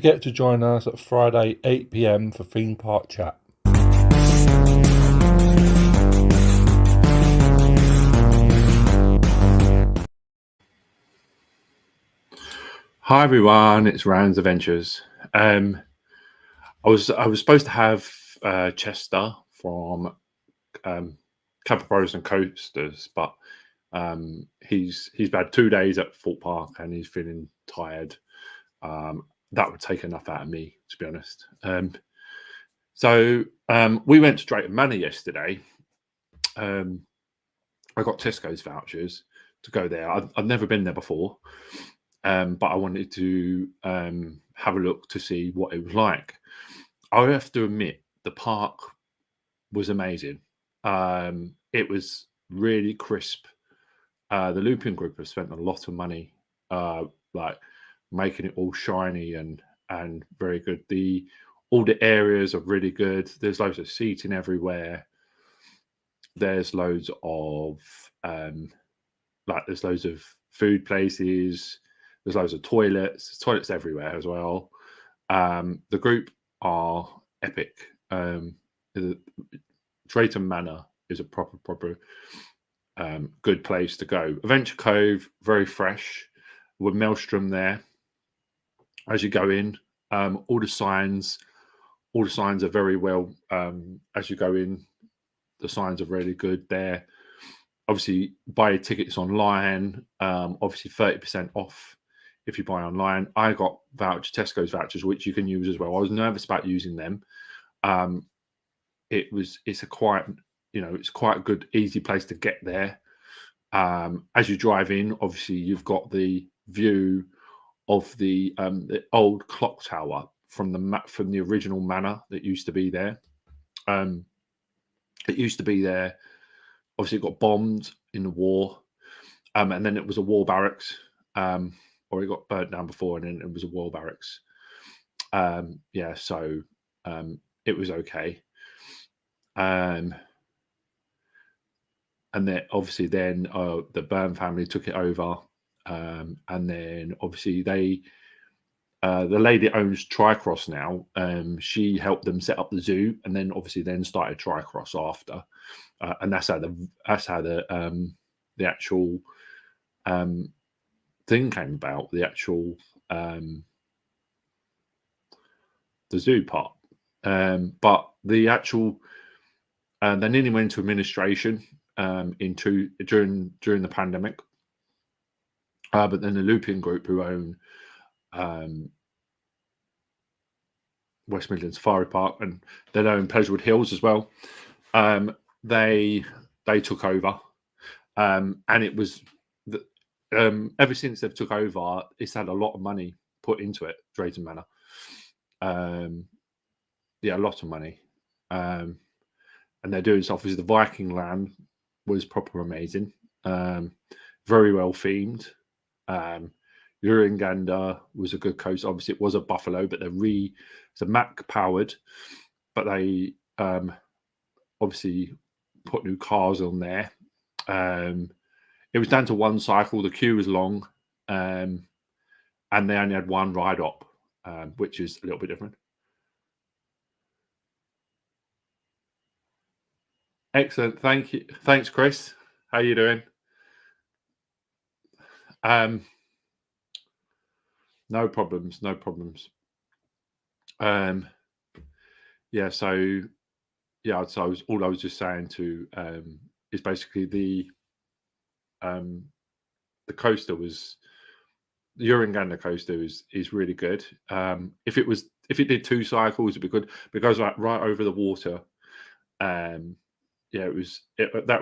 forget to join us at Friday 8 p.m. for Theme Park Chat. Hi everyone, it's Rand's Adventures. I was supposed to have Chester from Camper Bros and Coasters, but he's had 2 days at Fort Park and he's feeling tired. That would take enough out of me, to be honest. So we went to Drayton Manor yesterday. I got Tesco's vouchers to go there. I've never been there before, but I wanted to have a look to see what it was like. I have to admit, the park was amazing. It was really crisp. The looping group have spent a lot of money, like making it all shiny and very good. All the areas are really good. There's loads of seating everywhere. There's loads of there's loads of food places. There's loads of toilets. There's toilets everywhere as well. The group are epic. Drayton Manor is a proper good place to go. Adventure Cove, very fresh, with Maelstrom there. As you go in, all the signs are very well. As you go in, the signs are really good there. Obviously, buy tickets online. Obviously, 30% off if you buy online. I got Tesco's vouchers, which you can use as well. I was nervous about using them. It's quite a good, easy place to get there. As you drive in, obviously you've got the view of the old clock tower from the original manor that used to be there. It used to be there. Obviously, it got bombed in the war, and then it was a war barracks, or it got burnt down before, and then it was a war barracks. So it was okay. And then obviously the Byrne family took it over, and then obviously the lady that owns Tricross now, she helped them set up the zoo, and then obviously started Tricross after, and that's how the actual thing came about. The actual the zoo part, but the actual they nearly went into administration during the pandemic, but then the Looping Group, who own West Midlands Safari Park, and they own Pleasurewood Hills as well. They took over, and it was ever since they've took over, it's had a lot of money put into it. Drayton Manor, a lot of money, and they're doing stuff. Obviously, the Viking land was proper amazing, very well themed. Uringanda was a good coast. Obviously, it was a Buffalo, but it's a Mack powered, but they obviously put new cars on there. It was down to one cycle. The queue was long, and they only had one ride up, which is a little bit different. Excellent. Thank you. Thanks, Chris. How are you doing? No problems. So all I was just saying is basically the coaster was the Uringanda coaster is really good. If it did 2 cycles, it'd be good. It goes right over the water. That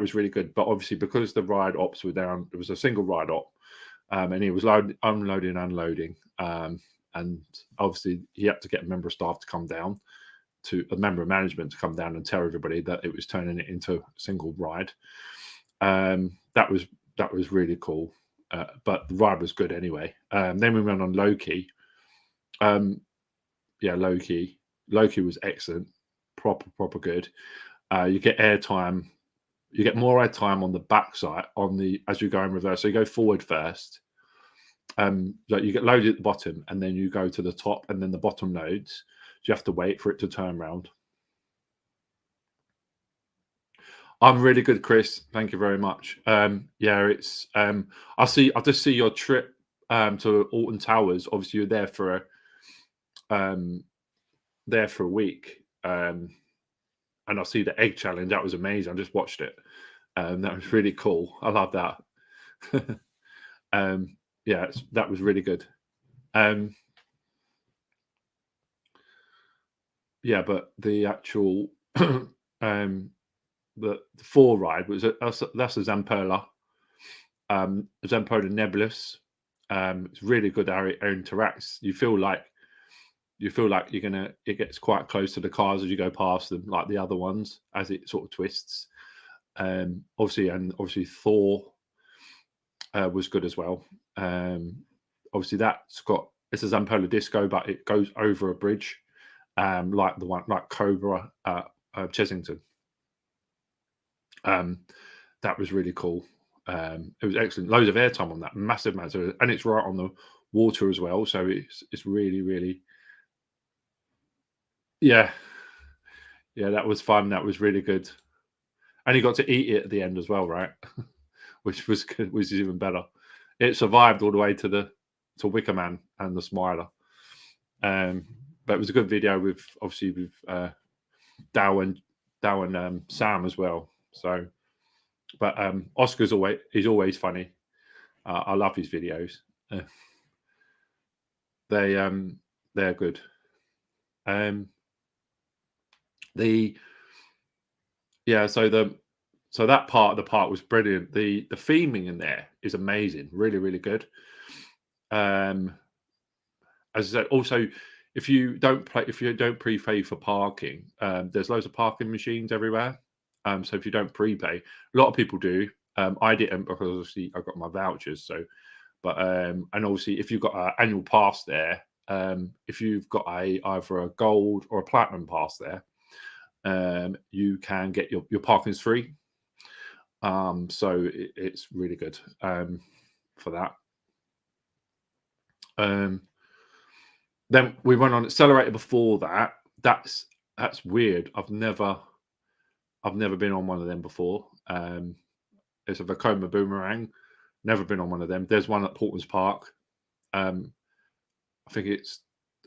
was really good. But obviously, because the ride ops were down, it was a single ride op, and he was unloading, unloading, and obviously he had to get a member of staff to come down, a member of management to come down and tell everybody that it was turning it into a single ride. That was really cool, but the ride was good anyway. Then we went on Loki. Loki was excellent, proper good. You get airtime. You get more airtime on the backside as you go in reverse. So you go forward first, like you get loaded at the bottom, and then you go to the top, and then the bottom loads. So you have to wait for it to turn round. I'm really good, Chris. Thank you very much. Yeah, it's I just see your trip to Alton Towers. Obviously, you're um there for a week. And I see the egg challenge. That was amazing. I just watched it. That was really cool. I love that. Yeah, that was really good. Um, yeah, but the actual um, the four ride was that's a Zamperla. Zamperla Nebulous. It's really good how it interacts. You feel like it gets quite close to the cars as you go past them, like the other ones, as it sort of twists. Obviously Thor was good as well. Obviously it's a Zamperla Disco, but it goes over a bridge, like the one like Cobra Chesington. That was really cool. It was excellent. Loads of airtime on that, massive, and it's right on the water as well. So it's really, really, yeah, yeah. That was fun. That was really good, and you got to eat it at the end as well, right? Which was good, which is even better. It survived all the way to Wicker Man and the Smiler. But it was a good video with obviously with Dow and Sam as well. So, but Oscar's always funny. I love his videos. Uh, they they're good. The yeah, so that part of the park was brilliant. The theming in there is amazing, really, really good. As I said, also if you don't prepay for parking, there's loads of parking machines everywhere. So if you don't prepay, a lot of people do. I didn't because obviously I got my vouchers. So, but and obviously if you've got an annual pass there, if you've got either a gold or a platinum pass there, you can get your parking's free. So it's really good for that. Then we went on Accelerator before that. That's weird. I've never been on one of them before. It's a Vekoma Boomerang. Never been on one of them. There's one at Portman's Park. I think it's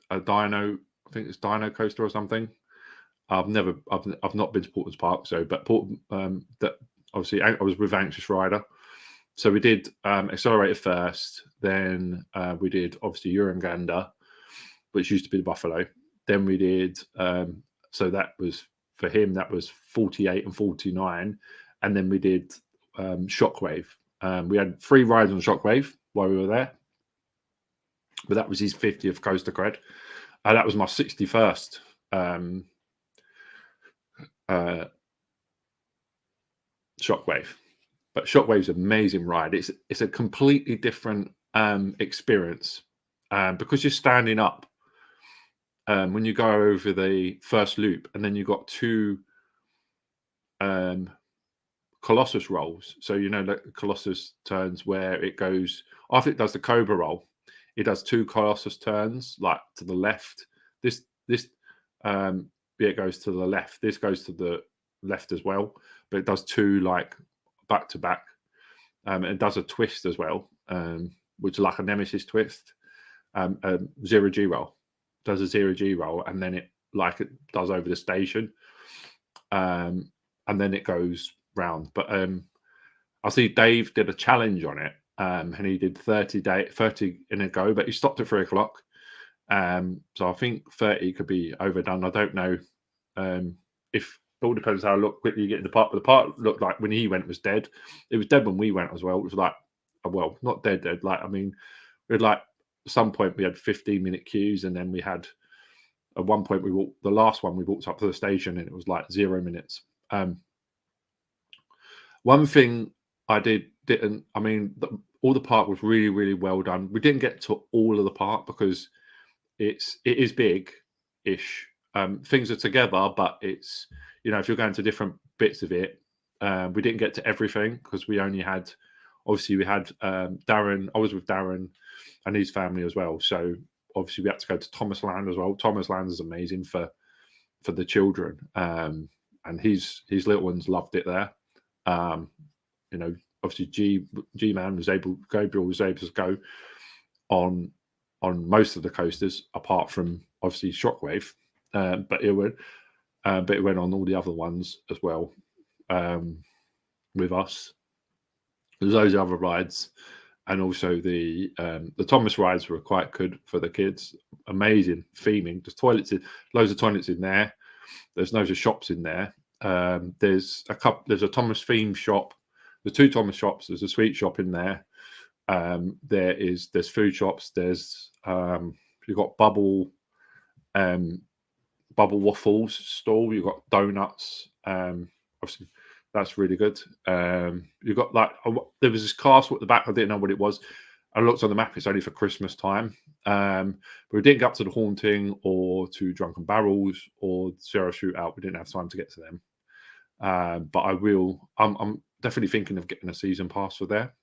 a Dino. I think it's Dino Coaster or something. I've not been to Portman's Park, so but that obviously I was with Anxious Rider, so we did Accelerator first, then we did obviously Urunganda, which used to be the Buffalo. Then we did so that was for him that was 48 and 49, and then we did Shockwave. We had 3 rides on Shockwave while we were there, but that was his 50th Coaster Cred. That was my 61st. Shockwave, but Shockwave's an amazing ride. It's a completely different experience because you're standing up when you go over the first loop, and then you've got 2 Colossus rolls. So the Colossus turns where it goes. After it does the Cobra roll, it does 2 Colossus turns, like to the left. This it goes to the left. This goes to the left as well, but it does 2 like back to back. It does a twist as well, which is like a Nemesis twist. 0G roll does a 0G roll, and then it does over the station, and then it goes round. But I see Dave did a challenge on it, and he did 30 in a go, but he stopped at 3 o'clock. So I think 30 could be overdone. I don't know if it all depends how quickly you get in the park. But the park looked like when he went was dead. It was dead when we went as well. It was like, well, not dead. Like, I mean, we had like at some point we had 15-minute queues, and then we had at one point the last one we walked up to the station and it was like 0 minutes. One thing I didn't. I mean, all the park was really, really well done. We didn't get to all of the park because it is big-ish. Things are together, but it's if you're going to different bits of it, we didn't get to everything because we only had. Obviously, we had Darren. I was with Darren. and his family as well. So obviously we had to go to Thomas Land as well. Thomas Land is amazing for the children, and his little ones loved it there. You know, obviously Gabriel was able to go on most of the coasters apart from obviously Shockwave, but it went on all the other ones as well with us. There's those other rides, and also the Thomas rides were quite good for the kids. Amazing theming. There's loads of toilets in there. There's loads of shops in there. There's a Thomas theme shop. There's 2 Thomas shops. There's a sweet shop in there. There's food shops. There's you've got bubble waffles stall. You've got donuts. Obviously, that's really good. You've got there was this castle at the back. I didn't know what it was. I looked on the map. It's only for Christmas time. But we didn't get up to the Haunting or to Drunken Barrels or Sierra Shootout. We didn't have time to get to them. But I will. I'm definitely thinking of getting a season pass for there.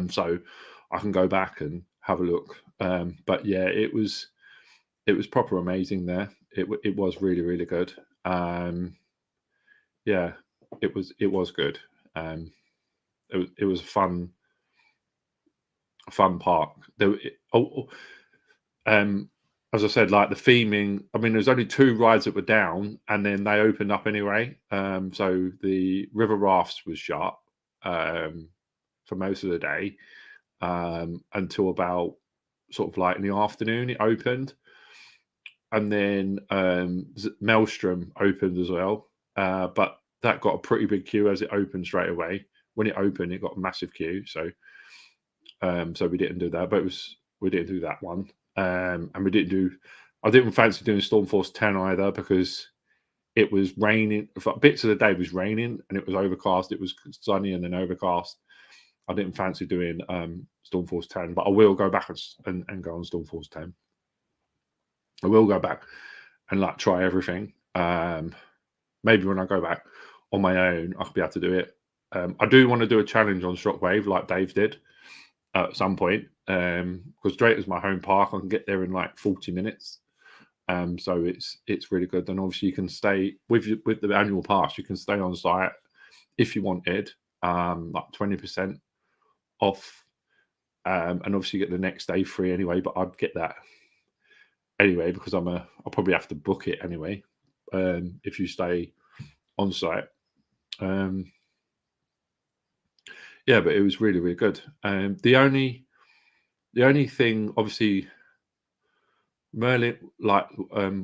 So I can go back and have a look. But yeah, it was proper amazing there. It was really, really good. Yeah, it was good. It was a fun park. As I said, like the theming. I mean, there's only 2 rides that were down, and then they opened up anyway. So the river rafts was shut for most of the day until about sort of like in the afternoon. It opened, and then Maelstrom opened as well. But that got a pretty big queue as it opened straight away. When it opened, it got a massive queue. So we didn't do that, but we didn't do that one. And I didn't fancy doing Stormforce 10 either because it was raining. For bits of the day it was raining and it was overcast. It was sunny and then overcast. I didn't fancy doing Stormforce 10, but I will go back and go on Stormforce 10. I will go back and like try everything. Maybe when I go back on my own, I'll be able to do it. I do want to do a challenge on Shockwave like Dave did at some point, because Drayton's my home park. I can get there in like 40 minutes. So it's really good. And obviously you can stay with the annual pass. You can stay on site if you wanted, like 20% off, and obviously you get the next day free anyway. But I'd get that anyway because I'll probably have to book it anyway if you stay on site. Yeah, but it was really, really good. The only thing, obviously, Merlin, like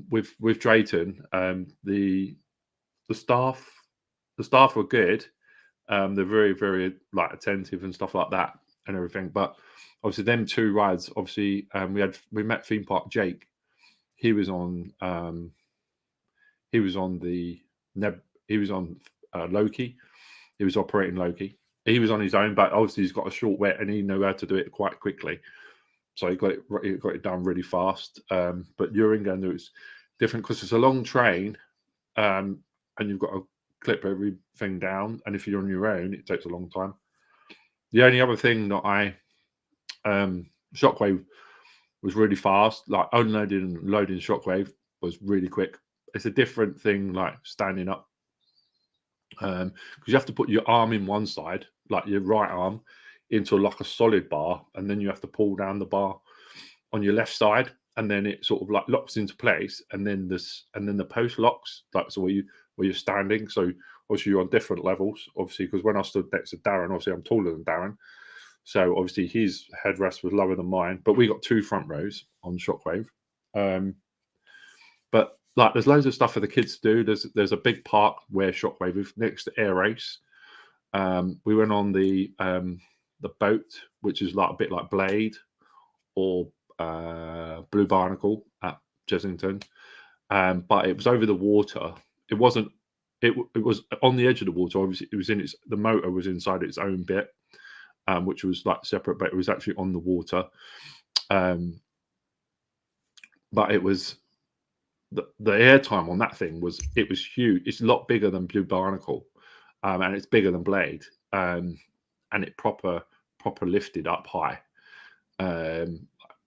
with Drayton, the staff were good. They're very, very like attentive and stuff like that and everything. But obviously, them 2 rides. Obviously, we met theme park Jake. He was on Loki. He was operating Loki. He was on his own, but obviously he's got a short wet and he knew how to do it quite quickly. So he got it done really fast. But Uringen, it was different because it's a long train, and you've got to clip everything down. And if you're on your own, it takes a long time. The only other thing that Shockwave was really fast. Like unloading and loading Shockwave was really quick. It's a different thing, like standing up. Because you have to put your arm in one side, like your right arm, into like a solid bar, and then you have to pull down the bar on your left side, and then it sort of like locks into place, and then the post locks. That's where you're standing. So obviously you're on different levels, obviously, because when I stood next to Darren, obviously I'm taller than Darren, so obviously his headrest was lower than mine. But we got 2 front rows on Shockwave. But like, there's loads of stuff for the kids to do. There's a big park where Shockwave is next to Air Race. We went on the boat, which is like a bit like Blade or Blue Barnacle at Chesington, but it was over the water. It wasn't. It was on the edge of the water. Obviously, it was the motor was inside its own bit, which was like separate, but it was actually on the water. But it was. The airtime on that thing was huge. It's a lot bigger than Blue Barnacle, and it's bigger than Blade, and it proper lifted up high.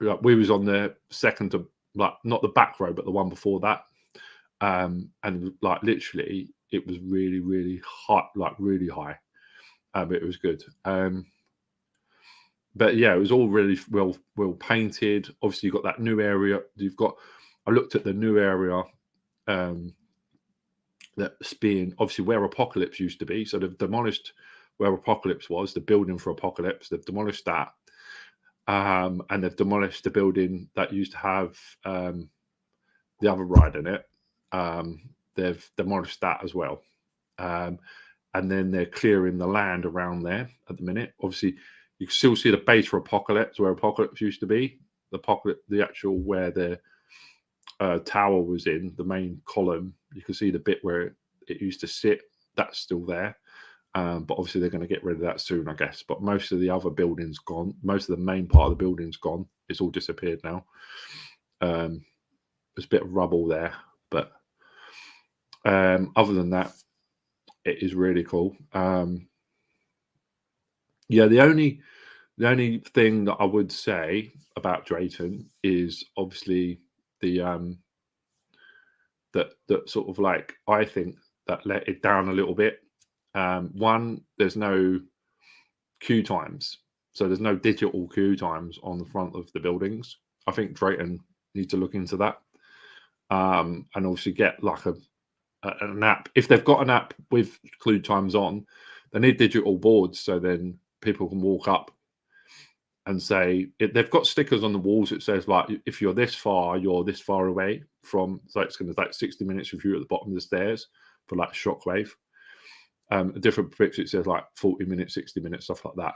Like we was on the second to, like, not the back row, but the one before that. And like literally, it was really, really hot, like really high. But it was good. But yeah, it was all really well painted. Obviously, you've got that new area. I looked at the new area. That's being obviously where Apocalypse used to be. So they've demolished where Apocalypse was, the building for Apocalypse. They've demolished that. And they've demolished the building that used to have the other ride in it. They've demolished that as well. And then they're clearing the land around there at the minute. Obviously, you can still see the base for Apocalypse, where Apocalypse used to be. The actual where the tower was in, the main column. You can see the bit where it used to sit. That's still there. But obviously they're going to get rid of that soon, I guess. But most of the other buildings gone. Most of the main part of the building's gone. It's all disappeared now. There's a bit of rubble there, but other than that, it is really cool. Yeah, the only thing that I would say about Drayton is obviously the that sort of, like, I think that let it down a little bit. One, there's no queue times, so there's no digital queue times on the front of the buildings. I think Drayton needs to look into that, and obviously get like an app. If they've got an app with queue times on, they need digital boards so then people can walk up and say they've got stickers on the walls that says, like, if you're this far away from, so it's going to take 60 minutes if you're at the bottom of the stairs for like shockwave. A different picture, it says like 40 minutes, 60 minutes, stuff like that.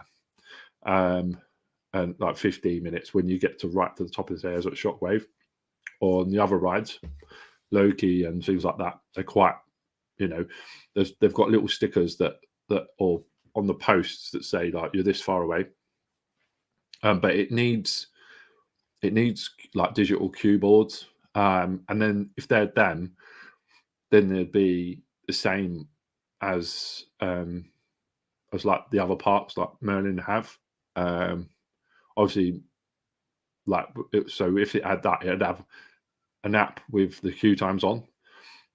And like 15 minutes when you get to right to the top of the stairs at shockwave. Or on the other rides, Loki and things like that, they're quite, they've got little stickers that or on the posts that say, like, you're this far away. But it needs like digital cue boards. And then if they're them, then they'd be the same as like the other parks like Merlin have. Obviously, like, so if it had that, it'd have an app with the queue times on,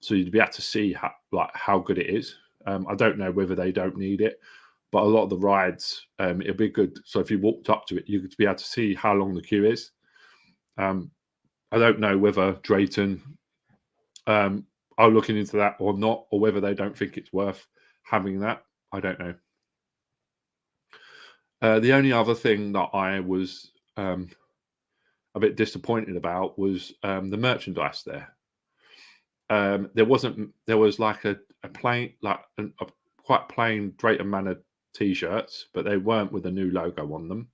so you'd be able to see how good it is. I don't know whether they don't need it, but a lot of the rides, it'd be good. So if you walked up to it, you could be able to see how long the queue is. I don't know whether Drayton are looking into that or not, or whether they don't think it's worth having that. I don't know. The only other thing that I was a bit disappointed about was the merchandise there. There was like a plain, like a quite plain Drayton Manor t-shirts, but they weren't with a new logo on them.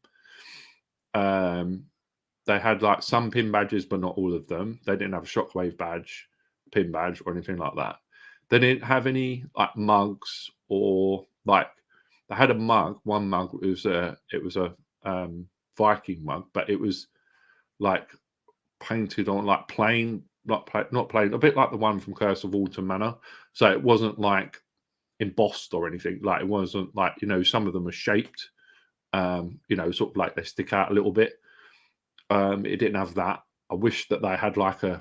They had like some pin badges, but not all of them. They didn't have a Shockwave badge, pin badge, or anything like that. They didn't have any like mugs, or like they had a mug. One mug, it was a Viking mug, but it was like painted on like plain, not plain, a bit like the one from Curse of Alton Manor. So it wasn't like embossed or anything. Like, it wasn't like, some of them are shaped, sort of like they stick out a little bit. It didn't have that. I wish that they had like a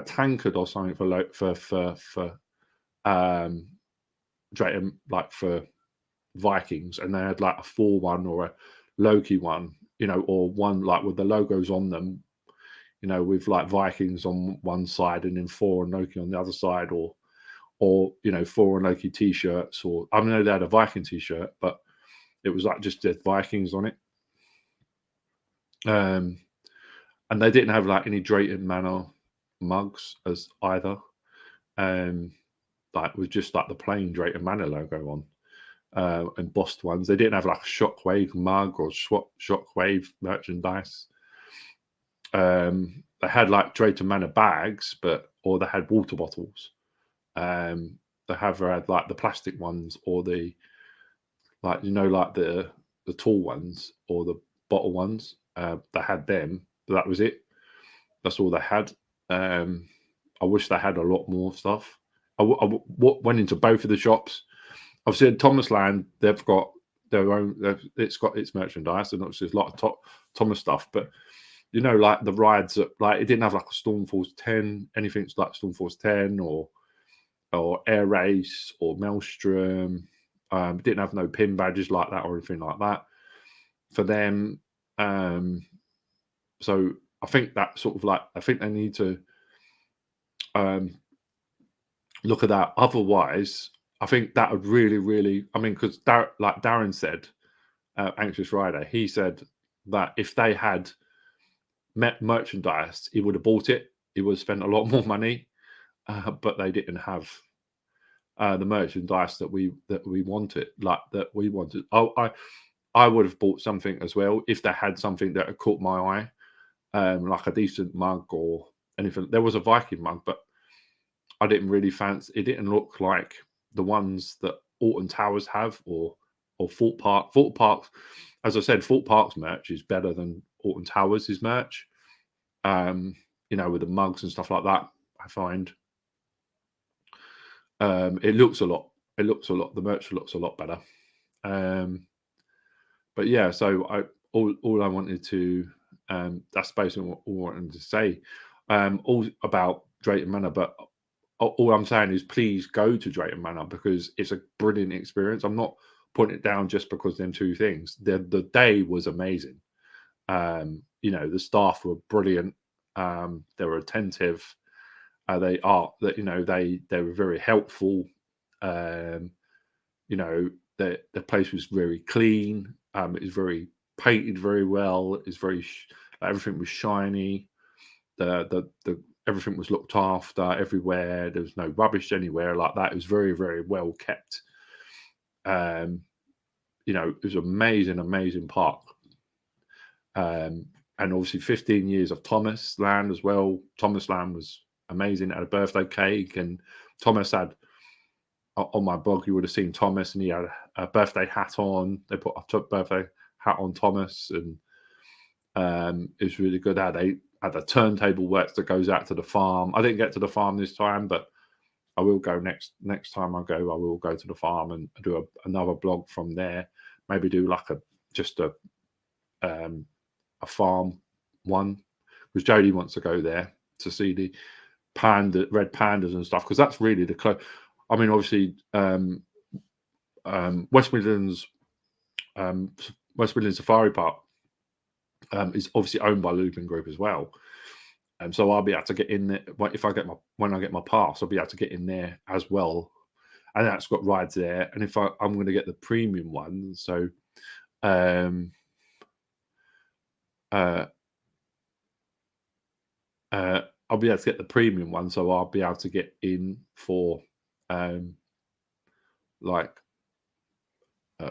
tankard or something for Drayton, like for Vikings, and they had like a Thor one or a Loki one, or one like with the logos on them, with like Vikings on one side and then Thor and Loki on the other side, or Thor and Loki t-shirts, or I know they had a Viking t-shirt, but it was like just the Vikings on it. And they didn't have like any Drayton Manor mugs as either. Like, it was just like the plain Drayton Manor logo on, embossed ones. They didn't have like a Shockwave mug or Shockwave merchandise. They had like Drayton Manor bags, or they had water bottles. They have had like the plastic ones, or the like the tall ones or the bottle ones. They had them, but that was it. That's all they had. I wish they had a lot more stuff. I went into both of the shops. Obviously, at Thomas Land, they've got their own. It's got its merchandise, and obviously there's a lot of Thomas stuff. But you know, like the rides that, like, it didn't have like a Stormforce 10, anything like Stormforce 10 or Air Race or Maelstrom. It didn't have no pin badges like that or anything like that for them. So I think that sort of like, I think they need to look at that. Otherwise, I think that would really, I mean, because like Darren said, Anxious Rider, he said that if they had merchandise, he would have bought it. He would have spent a lot more money, but they didn't have the merchandise that we wanted, like that we wanted. I would have bought something as well if they had something that had caught my eye, like a decent mug or anything. There was a Viking mug, but I didn't really fancy. It didn't look like the ones that Alton Towers have or Fort Park. Fort Park, as I said, Fort Park's merch is better than Alton Towers' merch. You know, with the mugs and stuff like that, I find it looks a lot. The merch looks a lot better. But yeah, so all I wanted to that's basically all I wanted to say. All about Drayton Manor, but all I'm saying is please go to Drayton Manor because it's a brilliant experience. I'm not putting it down just because them two things. The day was amazing. You know, the staff were brilliant. They were attentive. They were very helpful. You know, the place was very clean. It was very painted very well. It's very everything was shiny. The everything was looked after everywhere. There was no rubbish anywhere like that. It was very well kept. You know, it was amazing park. And obviously 15 years of Thomas Land as well. Thomas Land was amazing. Had a birthday cake, and Thomas had, on my blog you would have seen Thomas, and he had a birthday hat on. They put a birthday hat on Thomas, and it was really good. Had a turntable works that goes out to the farm. I didn't get to the farm this time, but I will go next time I go. I will go to the farm and do another blog from there. Maybe do like just a farm one, because Jodie wants to go there to see the red pandas and stuff, because that's really the close. I mean, obviously, West Midlands Safari Park is obviously owned by Looping Group as well, so I'll be able to get in there when I get my pass. I'll be able to get in there as well, and that's got rides there. And if I'm going to get the premium one, so I'll be able to get the premium one, so I'll be able to get in for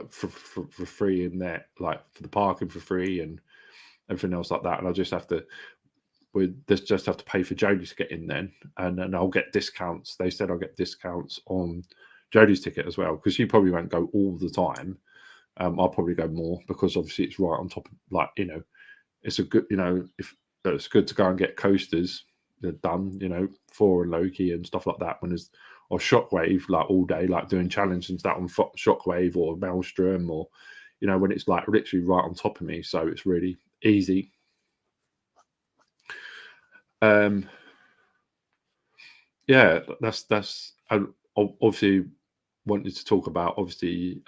for free in there, like for the parking for free and everything else like that. And I just have to pay for Jodie to get in then, and then I'll get discounts. They said I'll get discounts on Jodie's ticket as well, because she probably won't go all the time. I'll probably go more because obviously it's right on top of, like, you know, it's a good, you know, if it's good to go and get coasters done, you know, for Loki and stuff like that, when there's, or Shockwave, like all day, like doing challenges and stuff on Shockwave or Maelstrom, or, you know, when it's like literally right on top of me, so it's really easy. Yeah, that's I obviously wanted to talk about, obviously,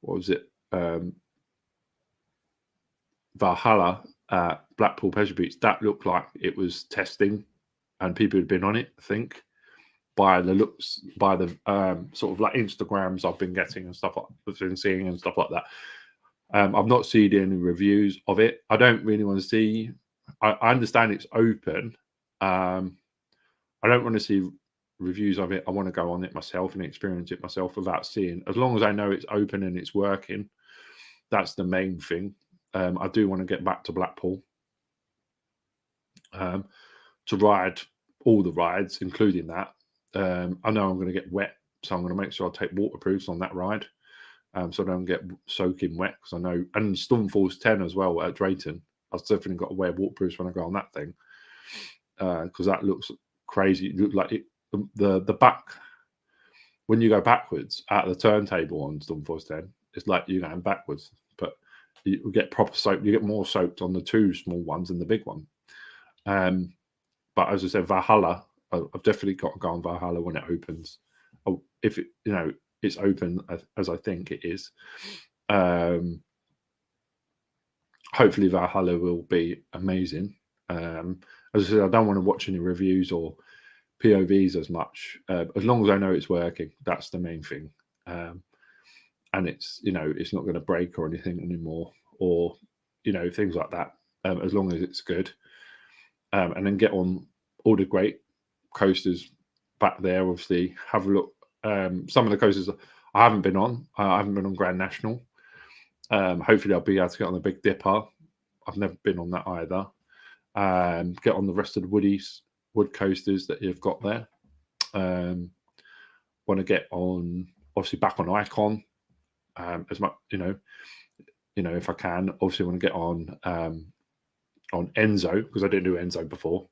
what was it, Valhalla at Blackpool Pleasure Beach. That looked like it was testing, and people had been on it, I think, by the looks, by the sort of like Instagrams I've been getting and stuff, I've been seeing and stuff like that. I've not seen any reviews of it. I don't really want to see. I understand it's open. I don't want to see reviews of it. I want to go on it myself and experience it myself without seeing. As long as I know it's open and it's working, that's the main thing. I do want to get back to Blackpool to ride all the rides, including that. I know I'm going to get wet, so I'm going to make sure I take waterproofs on that ride, so I don't get soaking wet, because I know, and Stormforce 10 as well at Drayton, I've definitely got to wear waterproofs when I go on that thing, because that looks crazy. It looked like the back, when you go backwards at the turntable on Storm Force 10, it's like you're going backwards, but you get proper soap. You get more soaked on the two small ones than the big one. But as I said, Valhalla, I've definitely got to go on Valhalla when it opens. If it, it's open as I think it is. Hopefully Valhalla will be amazing. As I said, I don't want to watch any reviews or POVs as much. As long as I know it's working, that's the main thing. And it's it's not going to break or anything anymore, or things like that. As long as it's good, and then get on all the great coasters back there. Obviously, have a look. Some of the coasters I haven't been on. I haven't been on Grand National. Hopefully, I'll be able to get on the Big Dipper. I've never been on that either. Get on the rest of the wood coasters that you've got there. Want to get on, obviously, back on Icon as much, if I can. Obviously, want to get on Enzo, because I didn't do Enzo before,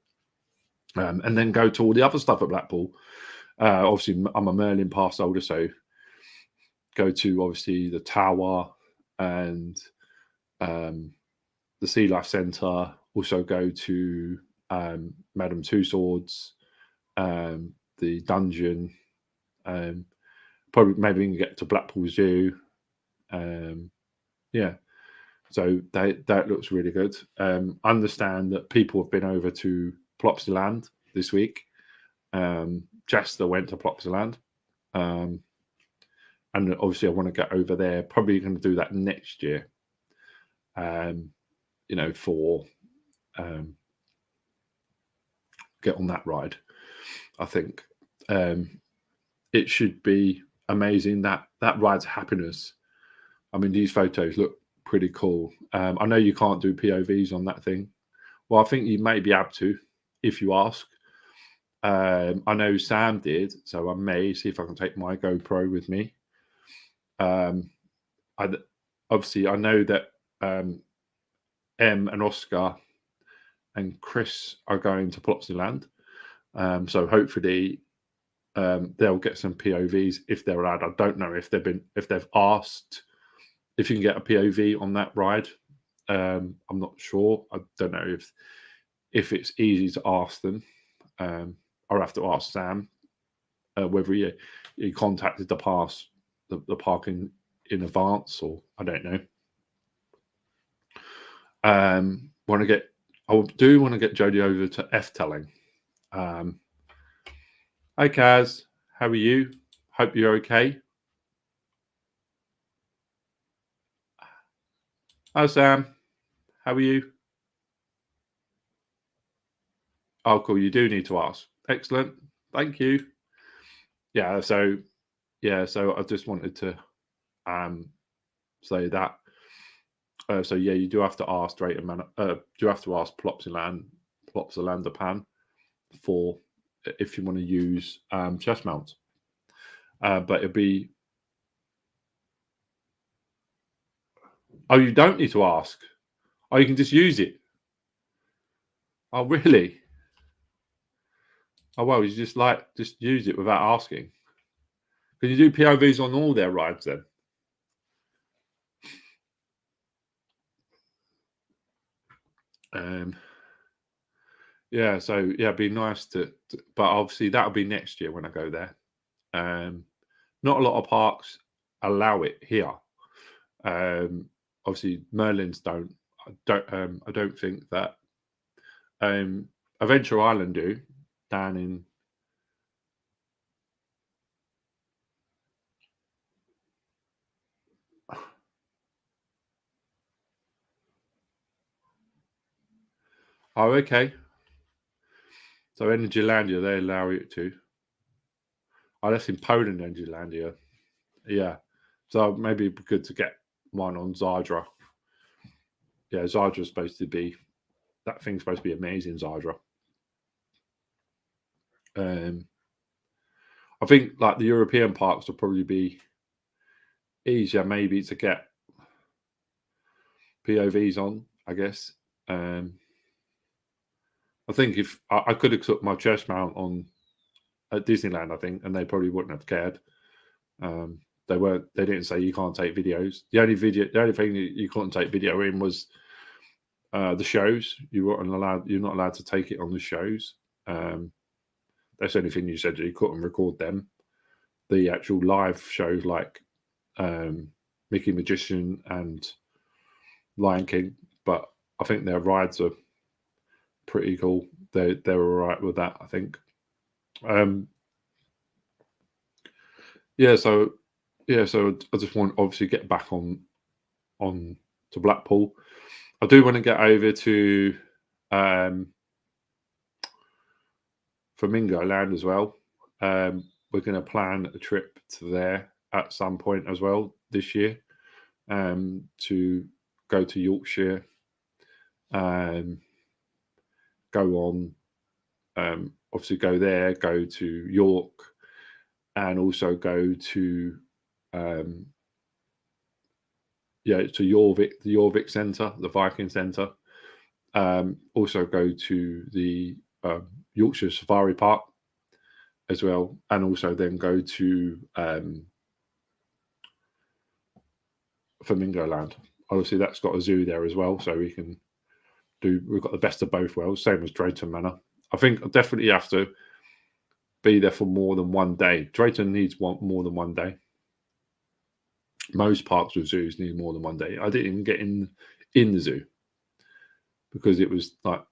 and then go to all the other stuff at Blackpool. Obviously, I'm a Merlin pass holder, so go to obviously the Tower and the Sea Life Centre. Also go to Madame Tussauds, the Dungeon. Probably maybe we can get to Blackpool Zoo. Yeah, so that looks really good. Understand that people have been over to Plopsaland this week. Chester went to Plopsaland. And obviously I want to get over there. Probably going to do that next year. For get on that ride. I think it should be amazing. That ride's happiness. I mean, these photos look pretty cool. I know you can't do POVs on that thing. Well, I think you may be able to if you ask. I know Sam did, so I may see if I can take my GoPro with me. Obviously, I know that Em and Oscar and Chris are going to Plopsaland. So hopefully they'll get some POVs if they're allowed. I don't know if they've asked if you can get a POV on that ride. I'm not sure. I don't know if it's easy to ask them. I'll have to ask Sam whether he contacted the parking in advance, or I don't know. I do want to get Jodie over to F-telling. Hi Kaz, how are you? Hope you're okay. Hi Sam, how are you? Oh, cool. You do need to ask. Excellent. Thank you. Yeah. So I just wanted to say that. So yeah, you do have to ask Drayton Manor. You have to ask Plopsalanderpan for if you want to use chest mounts. But it'll be. Oh, you don't need to ask. Oh, you can just use it. Oh, really? Oh, well, you just use it without asking. Can you do POVs on all their rides then? Yeah, so yeah, it'd be nice to but obviously that'll be next year when I go there. Not a lot of parks allow it here. Obviously Merlin's don't. I don't think that Adventure Island do down in. Oh, okay. So Energylandia, they allow it to. Oh, that's in Poland, Energylandia. Yeah. So maybe it'd be good to get one on Zadra. Yeah, Zadra's supposed to be. That thing's supposed to be amazing, Zadra. I think like the European parks will probably be easier, maybe to get POVs on. I guess. I think if I could have took my chest mount on at Disneyland, I think, and they probably wouldn't have cared. They didn't say you can't take videos. The only thing that you couldn't take video in was the shows. You're not allowed to take it on the shows. That's the only thing you said. You couldn't record them. The actual live shows like Mickey Magician and Lion King, but I think their rides are pretty cool. They're all right with that, I think. So I just want obviously get back on to Blackpool. I do want to get over to Flamingo Land as well. We're going to plan a trip to there at some point as well this year, to go to Yorkshire, go on, obviously go there, go to York, and also go to to Jorvik, the Jorvik Centre, the Viking Centre. Also go to the Yorkshire Safari Park as well, and also then go to Flamingo Land. Obviously, that's got a zoo there as well, so we've got the best of both worlds, same as Drayton Manor. I think I definitely have to be there for more than one day. Drayton needs more than one day. Most parks with zoos need more than one day. I didn't even get in the zoo because it was like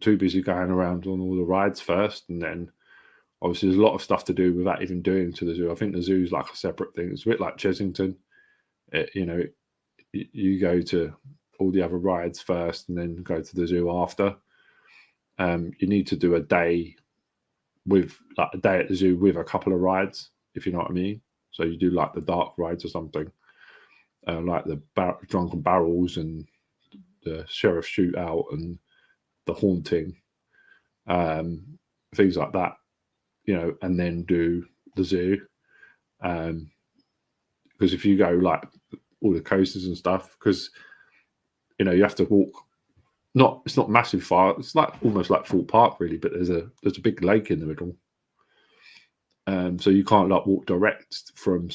too busy going around on all the rides first, and then obviously there's a lot of stuff to do without even doing to the zoo. I think the zoo's like a separate thing. It's a bit like Chesington. You go to all the other rides first and then go to the zoo after. You need to do a day at the zoo with a couple of rides, if you know what I mean. So you do like the dark rides or something, like the Drunken Barrels and the Sheriff Shootout and the Haunting, things like that, and then do the zoo. Because if you go like all the coasters and stuff, because you have to walk. It's not massive far. It's like almost like Fort Park really, but there's a big lake in the middle. So you can't like walk direct from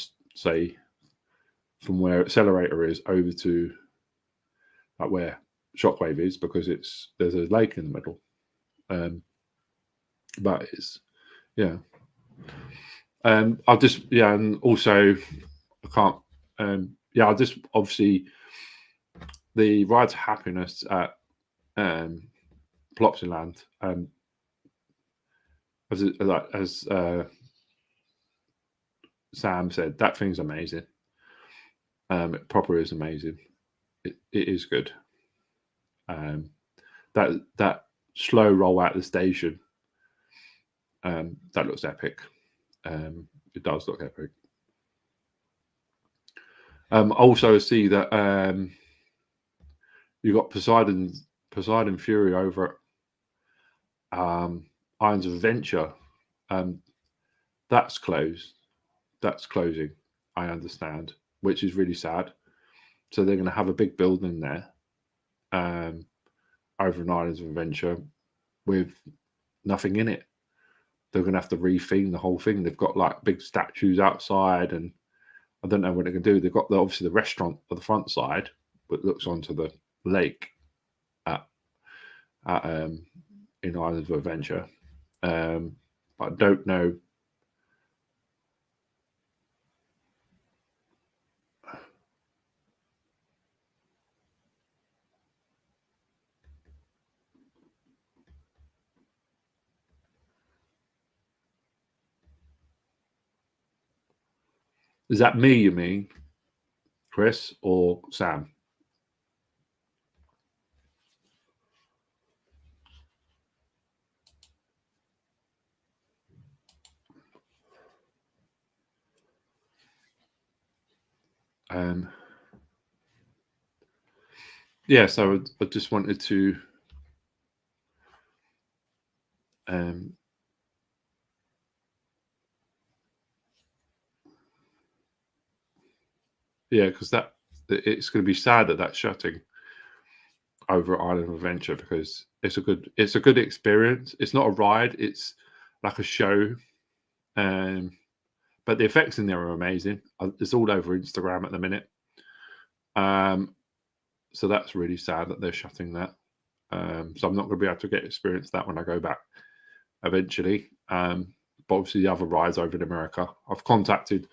where Accelerator is over to like where Shockwave is, because there's a lake in the middle. But it's and also I can't. I just obviously the Ride to Happiness at Plopsaland, as Sam said, that thing's amazing. It proper is amazing. It is good. That slow roll out the station, that looks epic. It does look epic. Also see that you've got Poseidon Fury over at Islands of Adventure. That's closed. That's closing, I understand, which is really sad. So they're going to have a big building there, over in Islands of Adventure, with nothing in it. They're going to have to retheme the whole thing. They've got like big statues outside, and I don't know what they're going to do. They've got obviously the restaurant at the front side, but looks onto the lake in Islands of Adventure. But I don't know. Is that me, you mean, Chris, or Sam? So I just wanted to because it's going to be sad that that's shutting over at Island of Adventure, because it's a good experience. It's not a ride, it's like a show, but But the effects in there are amazing. It's all over Instagram at the minute. So that's really sad that they're shutting that. So I'm not going to be able to get experience that when I go back eventually. But obviously the other rides over in America, I've contacted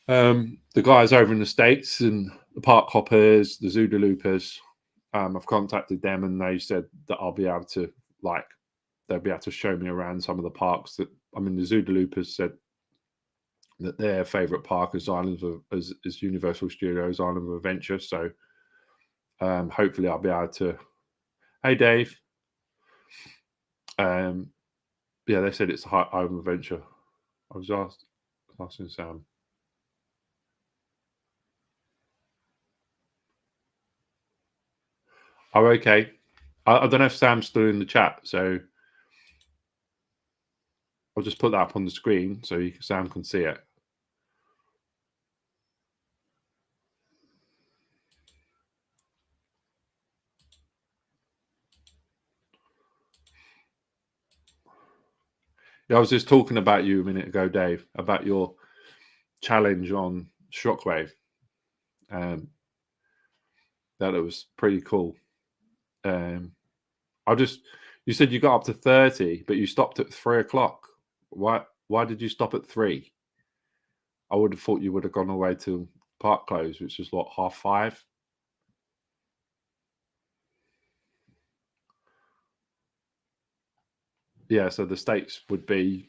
the guys over in the States and the park hoppers, the Zooda Loopers. I've contacted them and they said that I'll be able to, like, they'll be able to show me around some of the parks that, I mean, the Zooda Loopers said that their favourite park is is Universal Studios Island of Adventure. So hopefully I'll be able to. Hey Dave. Yeah, they said it's Island of Adventure. I was asking Sam. Oh, okay. I don't know if Sam's still in the chat, so I'll just put that up on the screen so Sam can see it. Yeah, I was just talking about you a minute ago, Dave, about your challenge on Shockwave. That it was pretty cool. You said you got up to 30, but you stopped at 3 o'clock. Why did you stop at 3? I would have thought you would have gone away to park close, which is what, 5:30? Yeah, so the States would be,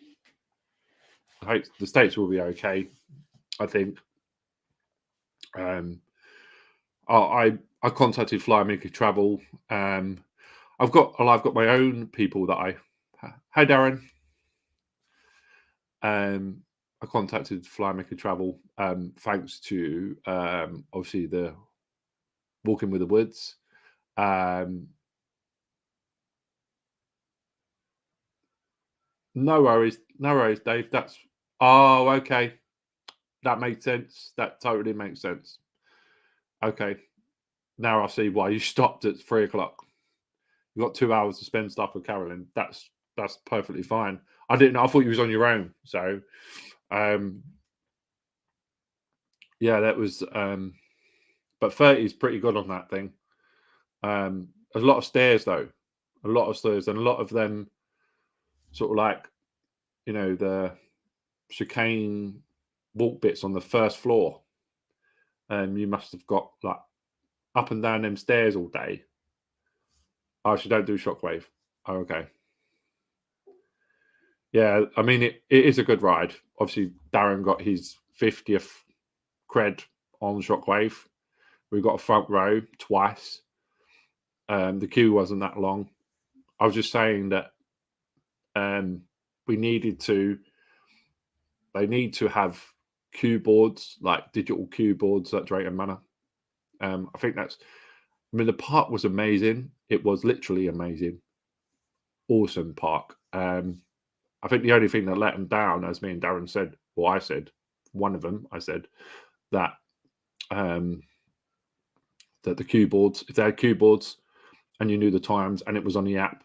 I hope the States will be okay, I think. I contacted Fly Mickey Travel. I've got my own people that Hi Darren. I contacted Fly Mickey Travel thanks to obviously the Walking with the Woods. No worries, Dave. Okay. That makes sense. That totally makes sense. Okay. Now I see why you stopped at 3 o'clock. You got 2 hours to spend stuff with Carolyn. That's perfectly fine. I didn't know. I thought you was on your own. So, yeah, that was. But 30 is pretty good on that thing. There's a lot of stairs though, a lot of stairs, and a lot of them sort of like, the chicane walk bits on the first floor. You must have got like up and down them stairs all day. Oh, she don't do Shockwave. Oh, okay. Yeah, I mean it is a good ride. Obviously, Darren got his 50th cred on Shockwave. We got a front row twice. The queue wasn't that long. I was just saying that we needed to. They need to have cue boards, like digital cue boards at Drayton Manor. I think that's. I mean, the park was amazing. It was literally amazing. Awesome park. I think the only thing that let them down, as me and Darren said, or I said, one of them, I said that that the cue boards, if they had cue boards and you knew the times and it was on the app,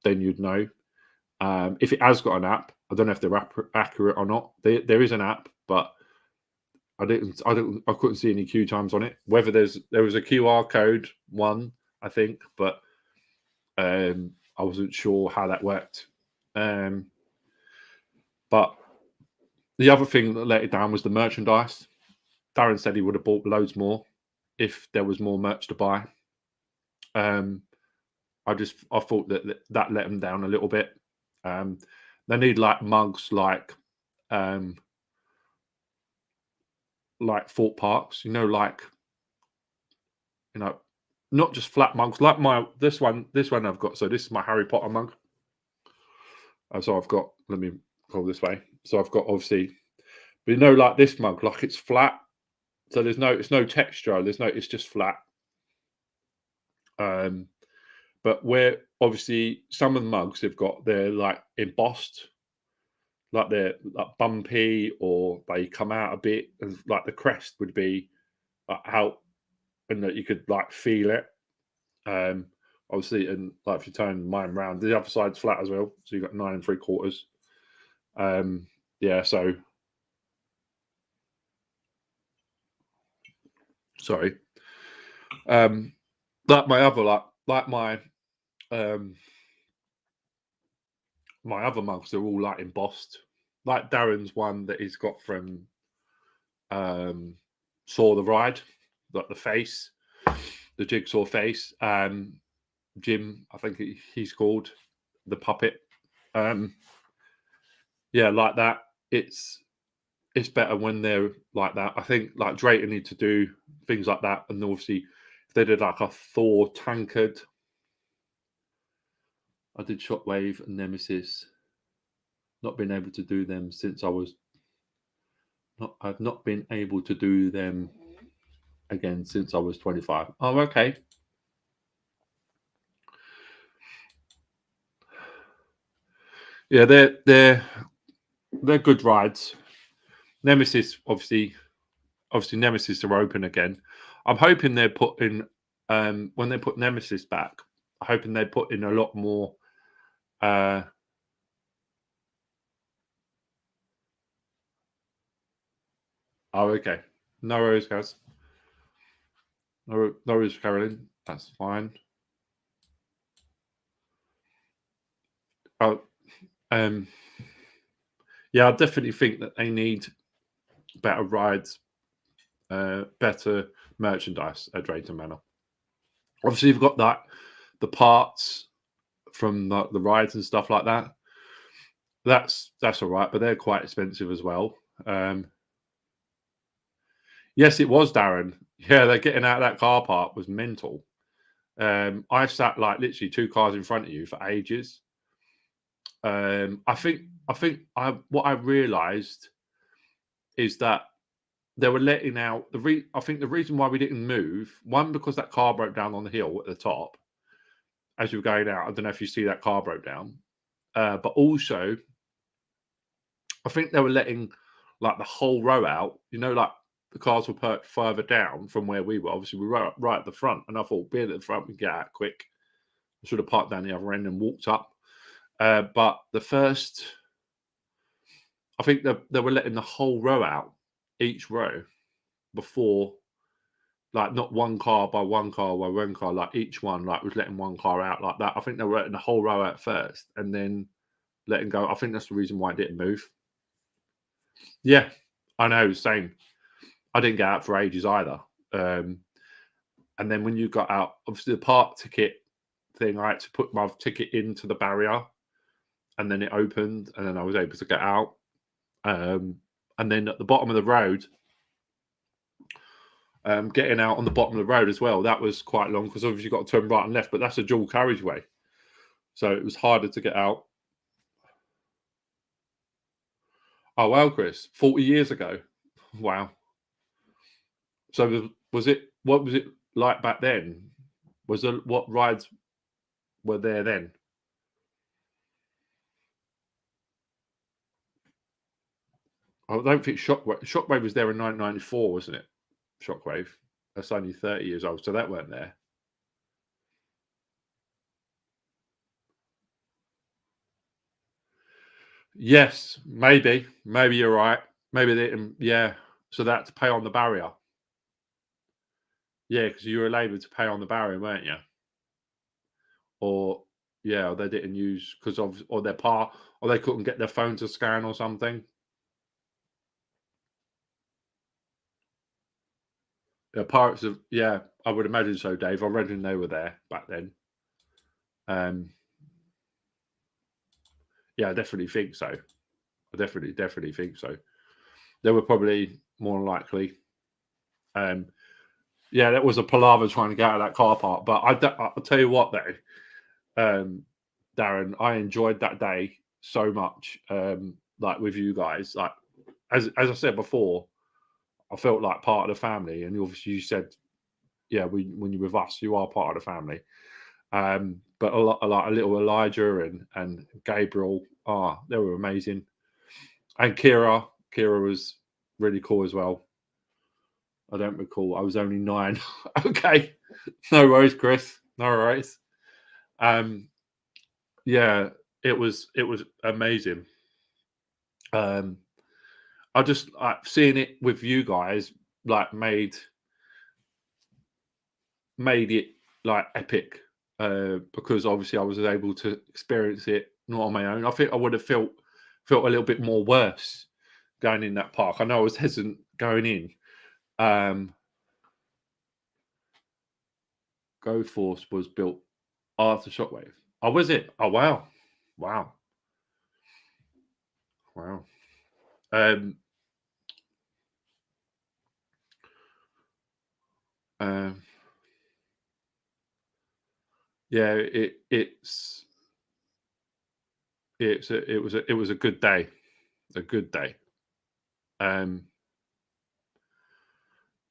then you'd know. If it has got an app, I don't know if they're accurate or not. There is an app, but I couldn't see any queue times on it. Whether there was a QR code one, I think, but I wasn't sure how that worked. But the other thing that let it down was the merchandise. Darren said he would have bought loads more if there was more merch to buy. I thought that let them down a little bit. They need like mugs, like Fort Parks, not just flat mugs, like this one I've got. So this is my Harry Potter mug. So I've got, let me go this way. So I've got obviously, but like this mug, like it's flat. So it's no texture. It's just flat. But where obviously some of the mugs they're like embossed, like they're like bumpy, or they come out a bit, and like the crest would be out, and that you could like feel it. Obviously, and like if you turn mine round, the other side's flat as well, so you got 9 3/4. Yeah, so Sorry. Like my other my other mugs are all like embossed. Like Darren's one that he's got from Saw the Ride, like the face, the jigsaw face. Jim, I think he's called the puppet. Yeah, like that. It's better when they're like that. I think like Drayton need to do things like that, and obviously if they did like a Thor tankard. I did Shockwave and Nemesis. Not been able to do them since I was not. I've not been able to do them again since I was 25. Oh, okay. Yeah, they're good rides. Nemesis, obviously Nemesis are open again. I'm hoping they're putting when they put Nemesis back. I'm hoping they put in a lot more. Oh, okay. No worries, guys. No worries, Carolyn. That's fine. Oh, yeah, I definitely think that they need better rides, better merchandise at Drayton Manor. Obviously, you've got the parts from the rides and stuff like that. That's all right, but they're quite expensive as well. Yes, it was Darren. Yeah, they're getting out of that car park was mental. I sat like literally 2 cars in front of you for ages. I think what I realised is that they were letting out I think the reason why we didn't move, one, because that car broke down on the hill at the top as you were going out. I don't know if you see that car broke down, but also I think they were letting like the whole row out. You know, like the cars were parked further down from where we were. Obviously, we were right at the front, and I thought, being at the front, we get out quick. I should have parked down the other end and walked up. But the first, I think they were letting the whole row out, each row, before, like not one car by one car by one car, like each one like was letting one car out like that. I think they were letting the whole row out first and then letting go. I think that's the reason why it didn't move. Yeah, I know, same. I didn't get out for ages either. And then when you got out, obviously the park ticket thing, I had to put my ticket into the barrier and then it opened and then I was able to get out. And then at the bottom of the road, getting out on the bottom of the road as well, that was quite long because obviously you've got to turn right and left, but that's a dual carriageway. So it was harder to get out. Oh, wow, Chris, 40 years ago. Wow. So what was it like back then? What rides were there then? I don't think Shockwave was there in 1994, wasn't it? Shockwave. That's only 30 years old, so that weren't there. Yes, maybe. Maybe you're right. Maybe they didn't, yeah. So that to pay on the barrier. Yeah, because you were able to pay on the barrier, weren't you? Or yeah, or they didn't use because of or their part or they couldn't get their phone to scan or something. Yeah, Pirates of yeah, I would imagine so, Dave. I reckon they were there back then. Um, yeah, I definitely think so. I definitely think so. They were probably more likely. Um, yeah, that was a palaver trying to get out of that car park. But I'll tell you what, though, Darren, I enjoyed that day so much. Like with you guys, like as I said before, I felt like part of the family. And obviously, you said, yeah, when you're with us, you are part of the family. But a little Elijah and Gabriel, they were amazing. And Kira was really cool as well. I don't recall. I was only 9. Okay, no worries, Chris. No worries. Um, yeah, it was amazing. Um, I just like seeing it with you guys, like made made it like epic, because obviously I was able to experience it not on my own. I think I would have felt a little bit more worse going in that park. I know I was hesitant going in. Um, Go Force was built after Shockwave. Oh, was it? Oh, wow, wow, wow. Um, um, yeah, it was a good day, a good day. Um,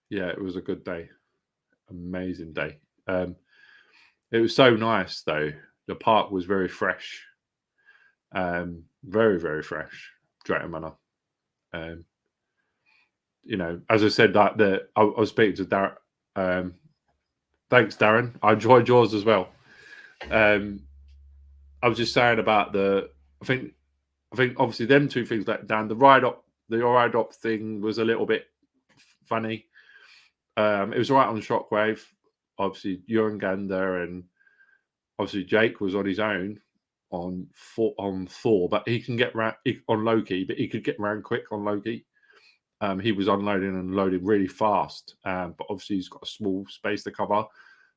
yeah, it was a good day, amazing day. It was so nice though. The park was very fresh, very fresh. Drayton Manor. Um, as I said, like I was speaking to Darren. Um, Thanks, Darren. I enjoyed yours as well. Um, I was just saying about I think obviously them two things let down. The ride up thing was a little bit funny. It was right on Shockwave. Obviously, Gander and obviously Jake was on his own on Thor, but he can get round on Loki, but he could get round quick on Loki. He was unloading and loading really fast, but obviously he's got a small space to cover.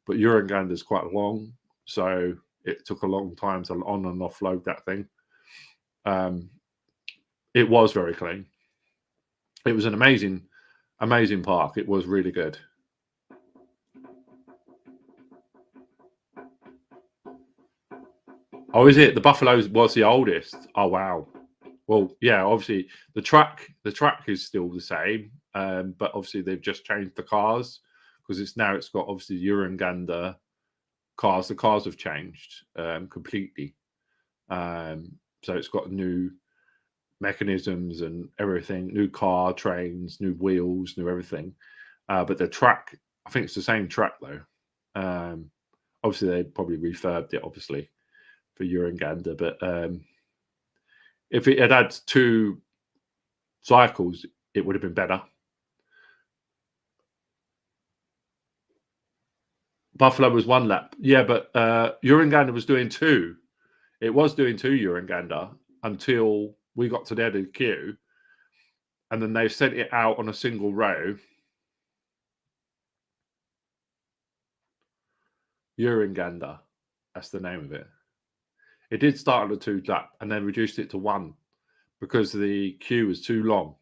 But Gander's quite long, so it took a long time to on and offload that thing. It was very clean. It was an amazing park. It was really good. Oh, is it? The Buffaloes was the oldest. Oh, wow. Well, yeah. Obviously, the track is still the same, but obviously they've just changed the cars because it's got obviously Gander cars. The cars have changed completely. So it's got new mechanisms and everything, new car, trains, new wheels, new everything. But the track, I think it's the same track though. Obviously, they probably refurbed it, obviously, for Gander. But if it had 2 cycles, it would have been better. Buffalo was 1 lap. Yeah, but Gander was doing 2. It was doing 2 Gander until we got to the end of the queue. And then they sent it out on a single row. Gander. That's the name of it. It did start on a 2 lap and then reduced it to 1 because the queue was too long.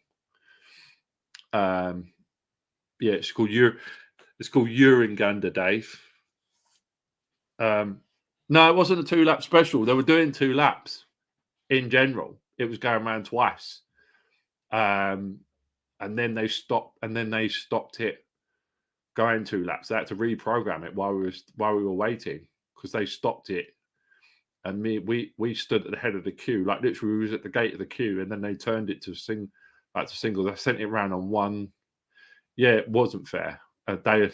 Yeah, it's called Gander, Dave. No, it wasn't a 2 lap special. They were doing 2 laps in general. It was going around twice. And then they stopped it going 2 laps. They had to reprogram it while we were waiting because they stopped it. And we stood at the head of the queue, like literally we was at the gate of the queue, and then they turned it to single. They sent it around on 1. Yeah, it wasn't fair. Darren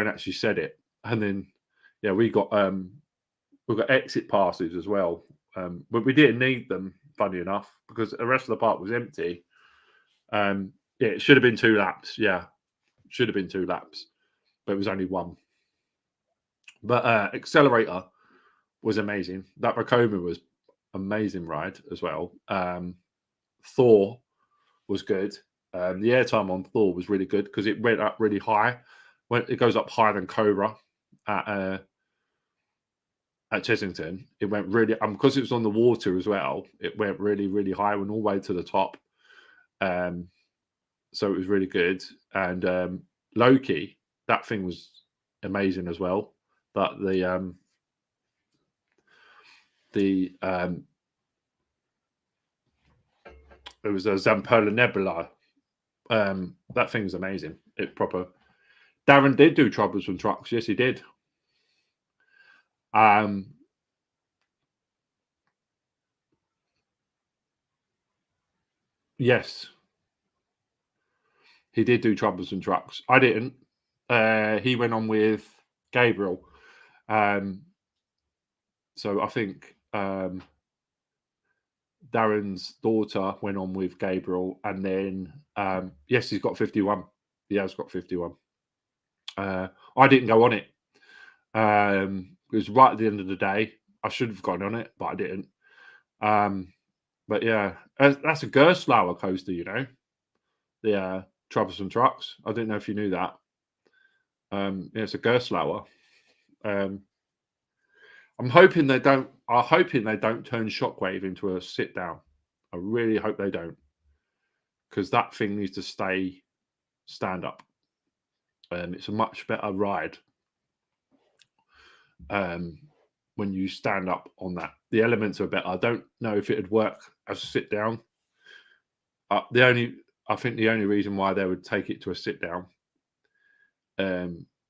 actually said it, and then yeah, we got exit passes as well, but we didn't need them. Funny enough, because the rest of the park was empty. Yeah, it should have been 2 laps. Yeah, should have been 2 laps, but it was only 1. But Accelerator was amazing. That Racoma was amazing ride as well. Thor was good. The airtime on Thor was really good because it went up really high. It goes up higher than Cobra at Chessington. It went really because it was on the water as well. It went really high, went all the way to the top. So it was really good. And Loki, that thing was amazing as well. But it was a Zamperla Nebula. That thing's amazing. It proper. Darren did do Troubles from Trucks. Yes, he did. Yes, he did do Troubles and Trucks. I didn't. He went on with Gabriel. So I think Darren's daughter went on with Gabriel, and then yes, he's got 51. He has got 51. I didn't go on it. It was right at the end of the day. I should have gone on it, but I didn't. But yeah, that's a Gerstlauer coaster, you know, the Troublesome Trucks. I didn't know if you knew that. Yeah, it's a Gerstlauer. I'm hoping they don't. I'm hoping they don't turn Shockwave into a sit down. I really hope they don't, because that thing needs to stay stand up. It's a much better ride when you stand up on that. The elements are better. I don't know if it'd work as a sit down. I think the only reason why they would take it to a sit down,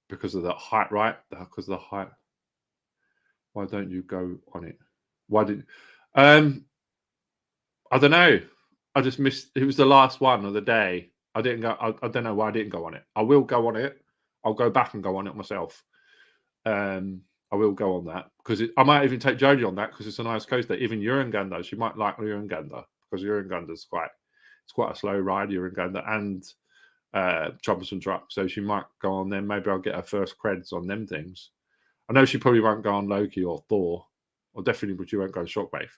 because of the height, right? Because of the height. Why don't you go on it? Why did? I don't know. I just missed. It was the last one of the day. I didn't go. I don't know why I didn't go on it. I will go on it. I'll go back and go on it myself. I will go on that because I might even take Jodie on that because it's a nice coaster. Even Urunganda, she might like Urunganda because Uranganda's quite a slow ride. Urunganda and Troublesome Truck, so she might go on them. Maybe I'll get her first creds on them things. I know she probably won't go on Loki or Thor, or definitely, but she won't go on Shockwave.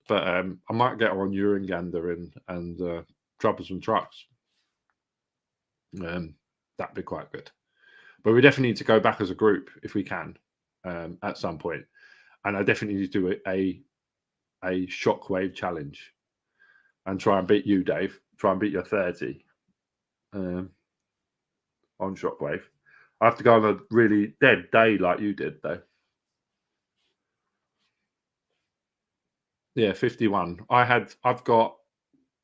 But I might get her on Urunganda and Troublesome Trucks. That'd be quite good. But we definitely need to go back as a group if we can at some point. And I definitely need to do a Shockwave challenge and try and beat you, Dave. Try and beat your 30 on Shockwave. I have to go on a really dead day like you did, though. Yeah, 51. I've got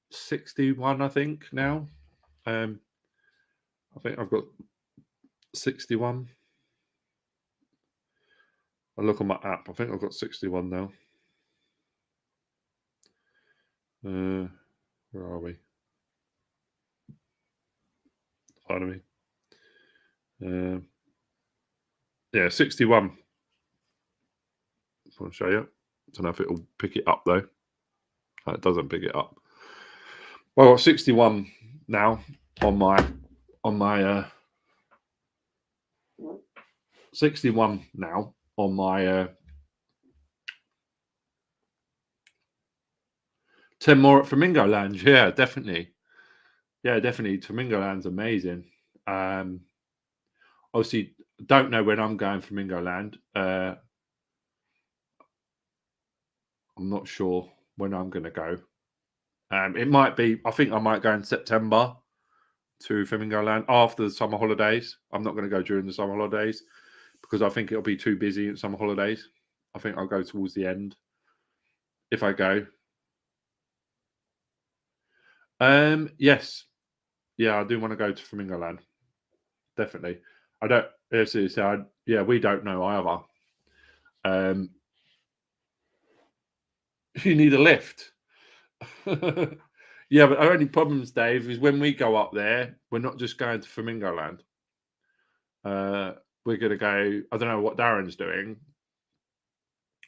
61, I think, now. I think I've got 61. I look on my app. I think I've got 61 now. Where are we? Pardon me. Yeah, 61. I'll show you. Don't know if it'll pick it up though. It doesn't pick it up. Well, I've got 61 now on my 61 now on my 10 more at Flamingo Land. Yeah, definitely. Yeah, definitely. Flamingo Land's amazing. Obviously, don't know when I'm going Flamingo Land. I'm not sure when I'm going to go. It might be. I think I might go in September to Flamingo Land after the summer holidays. I'm not going to go during the summer holidays because I think it'll be too busy at summer holidays. I think I'll go towards the end if I go. Yes, yeah, I do want to go to Flamingo Land. Definitely. I don't. Yeah, we don't know either. You need a lift. Yeah, but our only problems, Dave, is when we go up there, we're not just going to Flamingo Land. We're going to go. I don't know what Darren's doing,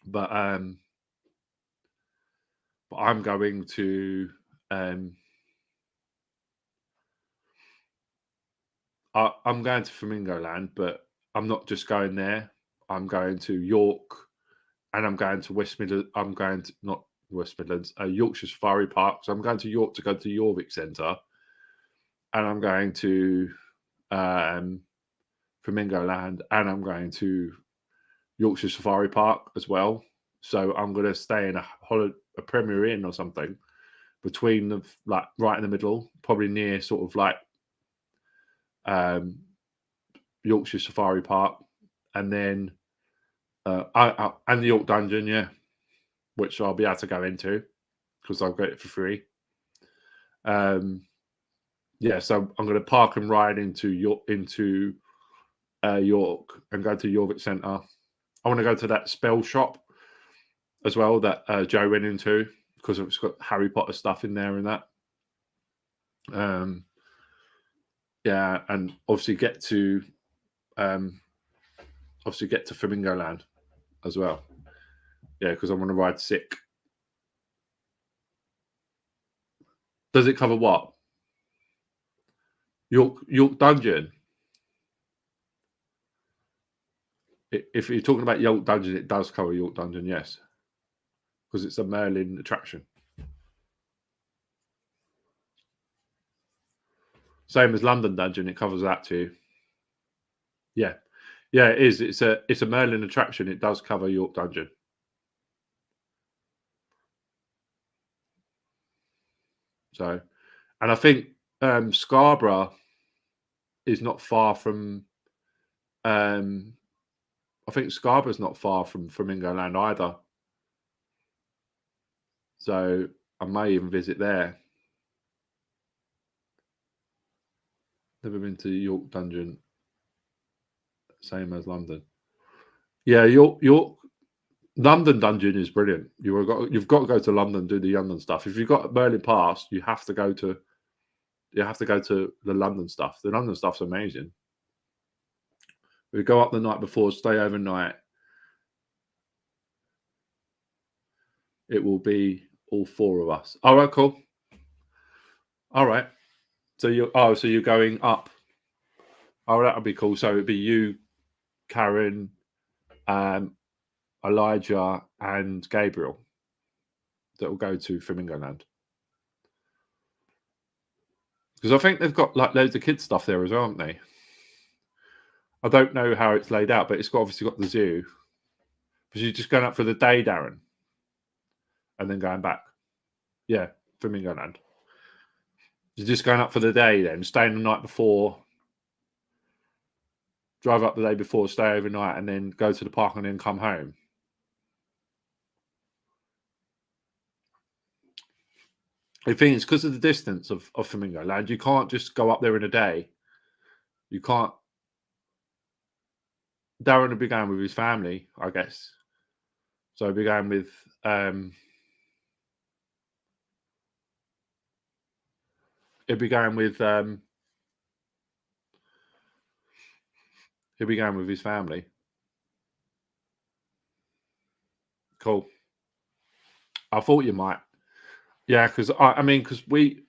but I'm going to. I'm going to Flamingo Land, but I'm not just going there. I'm going to York, and I'm going to West Midlands. I'm going to not West Midlands, Yorkshire Safari Park. So I'm going to York to go to Jorvik Centre, and I'm going to Flamingo Land, and I'm going to Yorkshire Safari Park as well. So I'm going to stay in a Premier Inn or something between the right in the middle, probably near sort of like Yorkshire Safari Park, and then and the York Dungeon, yeah, which I'll be able to go into because I'll get it for free. Yeah, so I'm going to park and ride into York and go to Jorvik Centre. I want to go to that spell shop as well that Joe went into because it's got Harry Potter stuff in there and that. Yeah, and obviously get to Flamingo Land as well. Yeah, because I want to ride Sick. Does it cover what? York Dungeon. If you're talking about York Dungeon, it does cover York Dungeon, yes, because it's a Merlin attraction. Same as London Dungeon, it covers that too. Yeah, yeah, it is. It's a Merlin attraction. It does cover York Dungeon. So, and I think Scarborough is not far from. I think Scarborough's not far from Flamingo Land either. So I may even visit there. Never been to York Dungeon, same as London. Yeah, York London Dungeon is brilliant. You've got to go to London, do the London stuff. If you've got Merlin Pass, you have to go to the London stuff. The London stuff's amazing. We go up the night before, stay overnight. It will be all four of us. All right, cool. All right. So you're going up. Oh, that'll be cool. So it'd be you, Karen, Elijah, and Gabriel that will go to Flamingo Land. Because I think they've got like loads of kids stuff there as well, haven't they? I don't know how it's laid out, but obviously got the zoo. Because you're just going up for the day, Darren, and then going back. Yeah, Flamingo Land. You're just going up for the day then, staying the night before, drive up the day before, stay overnight, and then go to the park and then come home. I think it's because of the distance of Flamingo Land. You can't just go up there in a day. You can't. Darren will be going with his family, I guess. So he'll be going with he'll be going with his family. Cool. I thought you might. Yeah, because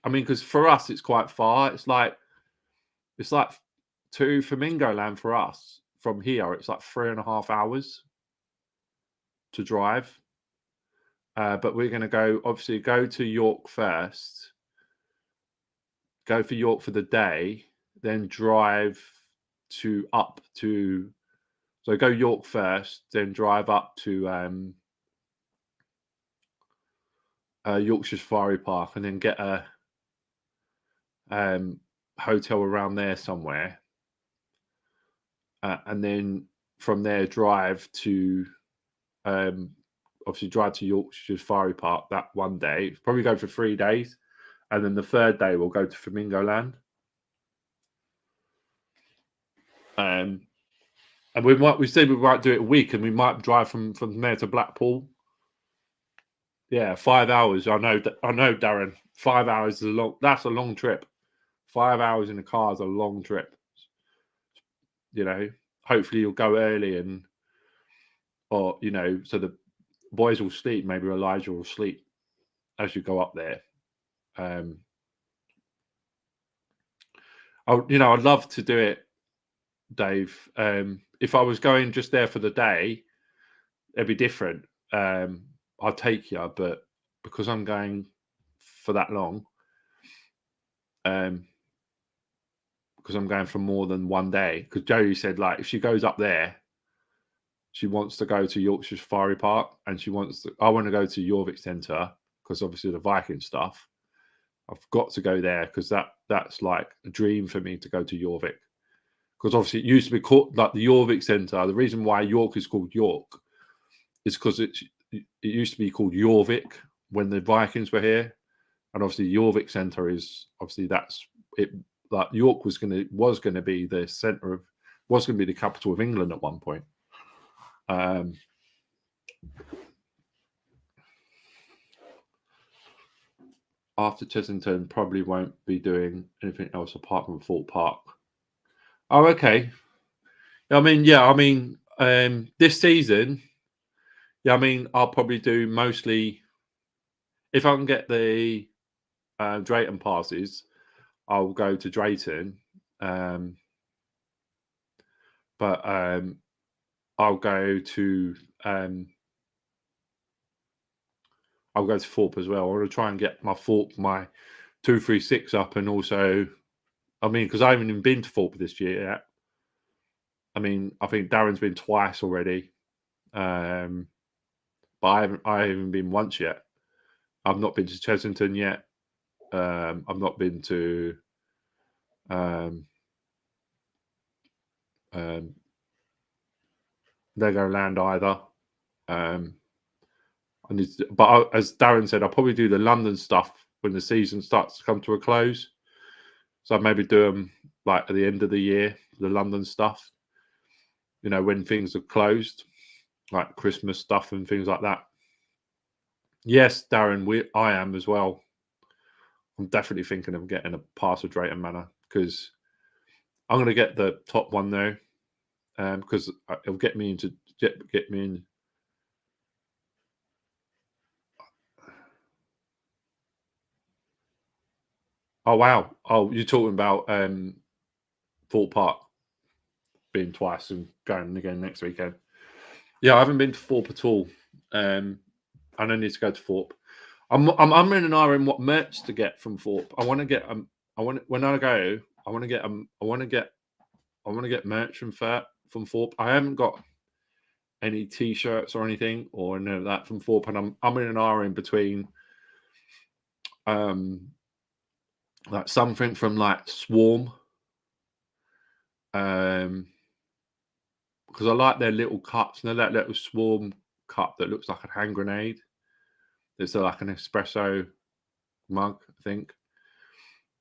because for us it's quite far. It's like to Flamingo Land for us from here. It's like 3.5 hours to drive. But we're going to go to York first. Go for York for the day, then drive so go York first, then drive up to Yorkshire Safari Park, and then get a hotel around there somewhere, and then from there drive to Yorkshire Safari Park that one day. Probably go for 3 days, and then the third day we'll go to Flamingo Land. And we said we might do it a week, and we might drive from there to Blackpool. Yeah, 5 hours. I know, Darren. 5 hours is that's a long trip. 5 hours in a car is a long trip. Hopefully you'll go early so the boys will sleep. Maybe Elijah will sleep as you go up there. I'd love to do it, Dave. If I was going just there for the day, it'd be different. I'll take you, but because I'm going for that long, because I'm going for more than one day. Because Jodie said, like, if she goes up there, she wants to go to Yorkshire Safari Park, and I want to go to Jorvik Centre because obviously the Viking stuff. I've got to go there because that's like a dream for me to go to Jorvik. Because obviously it used to be called like the Jorvik Centre. The reason why York is called York is because it used to be called Jorvik when the Vikings were here, and obviously Jorvik Centre is obviously that's it. Like York was going to be the centre of, was going to be the capital of England at one point. After Chessington, probably won't be doing anything else apart from Fort Park. Oh, okay. This season, I'll probably do mostly, if I can get the Drayton passes, I'll go to Drayton. I'll go to Thorpe as well. I want to try and get my 236 up, and also, I mean, because I haven't even been to Thorpe this year yet. I mean, I think Darren's been twice already, but I haven't been once yet. I've not been to Chesington yet. I've not been to Legoland either. As Darren said, I'll probably do the London stuff when the season starts to come to a close. So I'd maybe do them like at the end of the year, the London stuff. When things are closed, like Christmas stuff and things like that. Yes, Darren, I am as well. I'm definitely thinking of getting a pass of Drayton Manor, because I'm going to get the top one though, because it'll get me into get me in. Oh wow! Oh, you're talking about Thorpe Park being twice and going again next weekend. Yeah, I haven't been to Thorpe at all. I don't need to go to Thorpe. I'm in an eye in what merch to get from Thorpe. I want to get I want when I go. I want to get I want to get merch from Thorpe. I haven't got any t-shirts or anything or any of that from Thorpe, and I'm in an eye in between like something from like Swarm, because I like their little cups. That little Swarm cup that looks like a hand grenade. It's like an espresso mug, I think.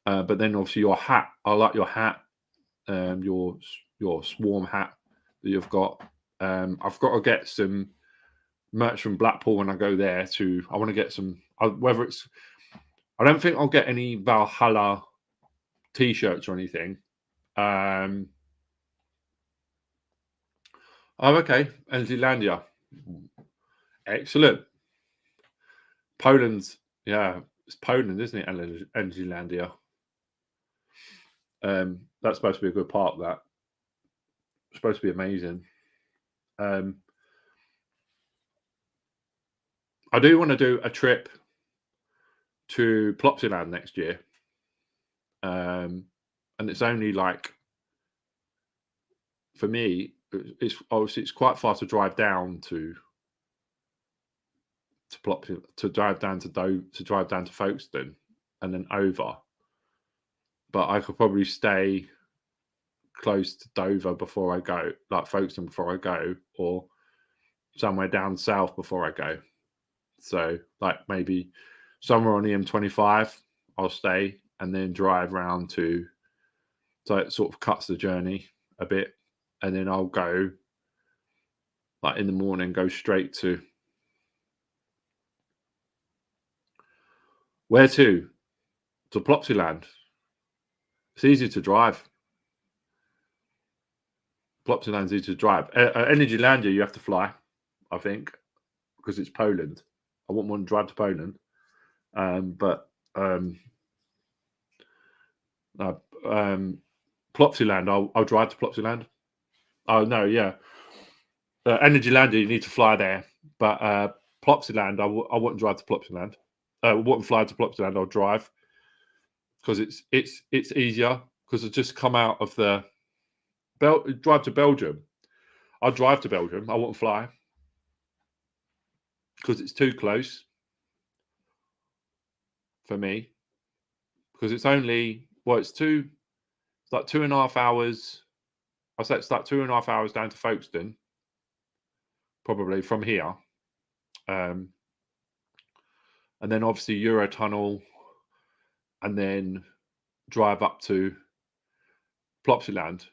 But then obviously your hat. I like your hat. Your Swarm hat that you've got. I've got to get some merch from Blackpool when I go there. I want to get some. Whether it's, I don't think I'll get any Valhalla t-shirts or anything. Oh, okay, Zealandia, excellent. Poland's, yeah, it's Poland, isn't it? Zealandia. That's supposed to be a good part of that. It's supposed to be amazing. I do want to do a trip to Plopsaland next year, and it's only like, for me, it's obviously it's quite far to drive down to Plopsaland, to drive down to Folkestone, and then over. But I could probably stay close to Dover before I go, like Folkestone before I go, or somewhere down south before I go. So, like maybe somewhere on the M25, I'll stay and then drive round to, so it sort of cuts the journey a bit, and then I'll go like in the morning, go straight to where to Plopsaland. It's easy to drive. Plopsaland's easy to drive. Energylandia, you have to fly, I think, because it's Poland. I wouldn't want to drive to Poland. But Plopsaland, I'll drive to Plopsaland. Oh no, yeah. Energylandia, you need to fly there. But Plopsaland, I wouldn't drive to Plopsaland. I wouldn't fly to Plopsaland. I'll drive, because it's easier, because I just come out of the drive to Belgium. I'll drive to Belgium. I wouldn't fly, because it's too close for me. Because it's only, well, it's like 2.5 hours. I say it's like 2.5 hours down to Folkestone, probably from here. And then obviously Eurotunnel, and then drive up to Plopsaland,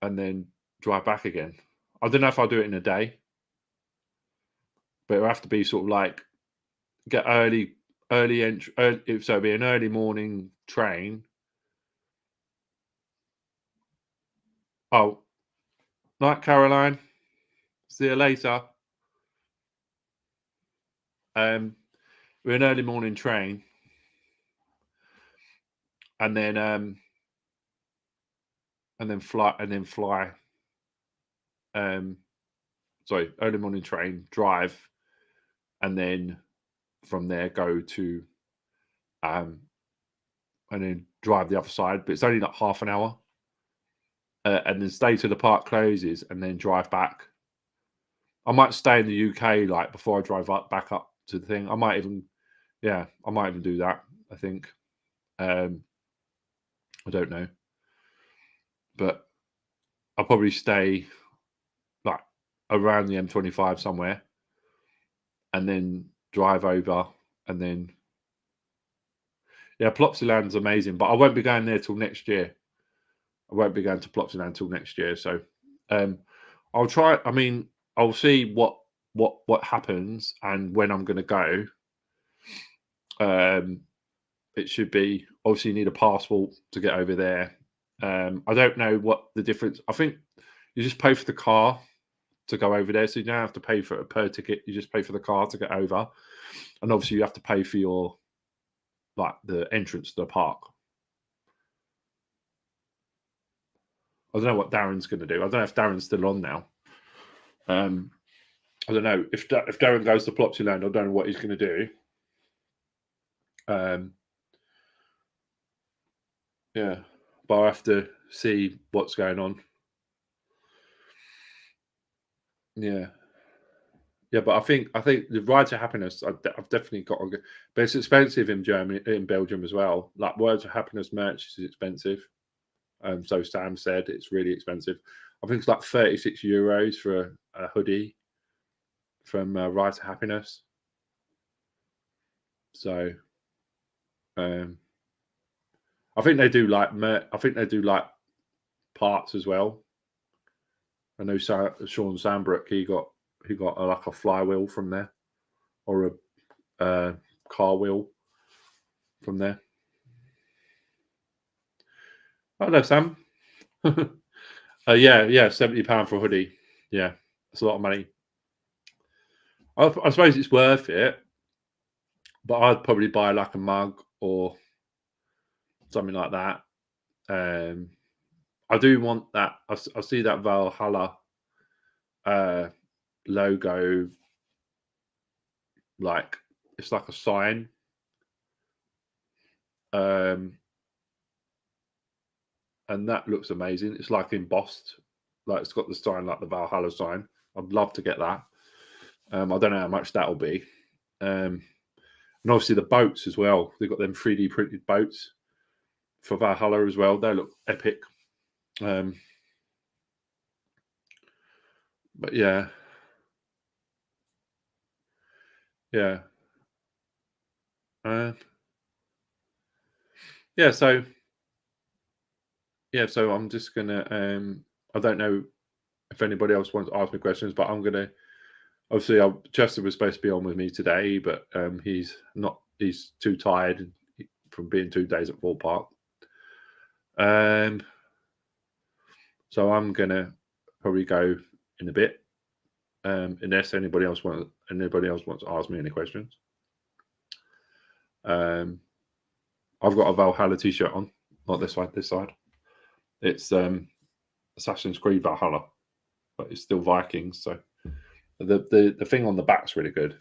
and then drive back again. I don't know if I'll do it in a day, but it'll have to be sort of like get early entry. So it'll be an early morning train. Oh, night, Caroline. See you later. We're an early morning train, and then fly. early morning train, drive, and then from there go to and then drive the other side. But it's only like half an hour, and then stay till the park closes, and then drive back. I might stay in the UK like before I drive back up to the thing. I might even do that. I think. I don't know, but I'll probably stay like around the M25 somewhere, and then drive over, and then Plopsaland's amazing, but I won't be going there till next year. I won't be going to Plopsaland till next year, so I'll try. I mean, I'll see what happens and when I'm going to go. It should be obviously you need a passport to get over there. I don't know what the difference. I think you just pay for the car to go over there, so you don't have to pay for a per ticket. You just pay for the car to get over, and obviously you have to pay for your the entrance to the park. I don't know what Darren's going to do. I don't know if Darren's still on now. I don't know if Darren goes to Plopsaland. I don't know what he's going to do. But I'll have to see what's going on. But I think the Ride to Happiness, I've definitely got to go, but it's expensive in Germany, in Belgium as well. Like Words of Happiness merch is expensive. So Sam said it's really expensive. I think it's like €36 for a hoodie from Ride to Happiness. So, I think they do like parts as well. I know Sean Sandbrook, he got like a flywheel from there, or a car wheel from there. Hello, Sam. £70 for a hoodie. Yeah, it's a lot of money. I suppose it's worth it, but I'd probably buy like a mug or something like that. I do want that. I see that Valhalla logo, like it's like a sign. And that looks amazing. It's like embossed, like it's got the sign, like the Valhalla sign. I'd love to get that. I don't know how much that'll be. And obviously the boats as well. They've got them 3D printed boats for Valhalla as well. They look epic. But yeah. So I'm just gonna. I don't know if anybody else wants to ask me questions, but I'm gonna. Obviously, Chester was supposed to be on with me today, but he's not. He's too tired from being 2 days at Fort Park. So I'm gonna probably go in a bit, unless anybody else wants to ask me any questions. I've got a Valhalla t-shirt on, not this side. This side, it's Assassin's Creed Valhalla, but it's still Vikings. So the thing on the back's really good.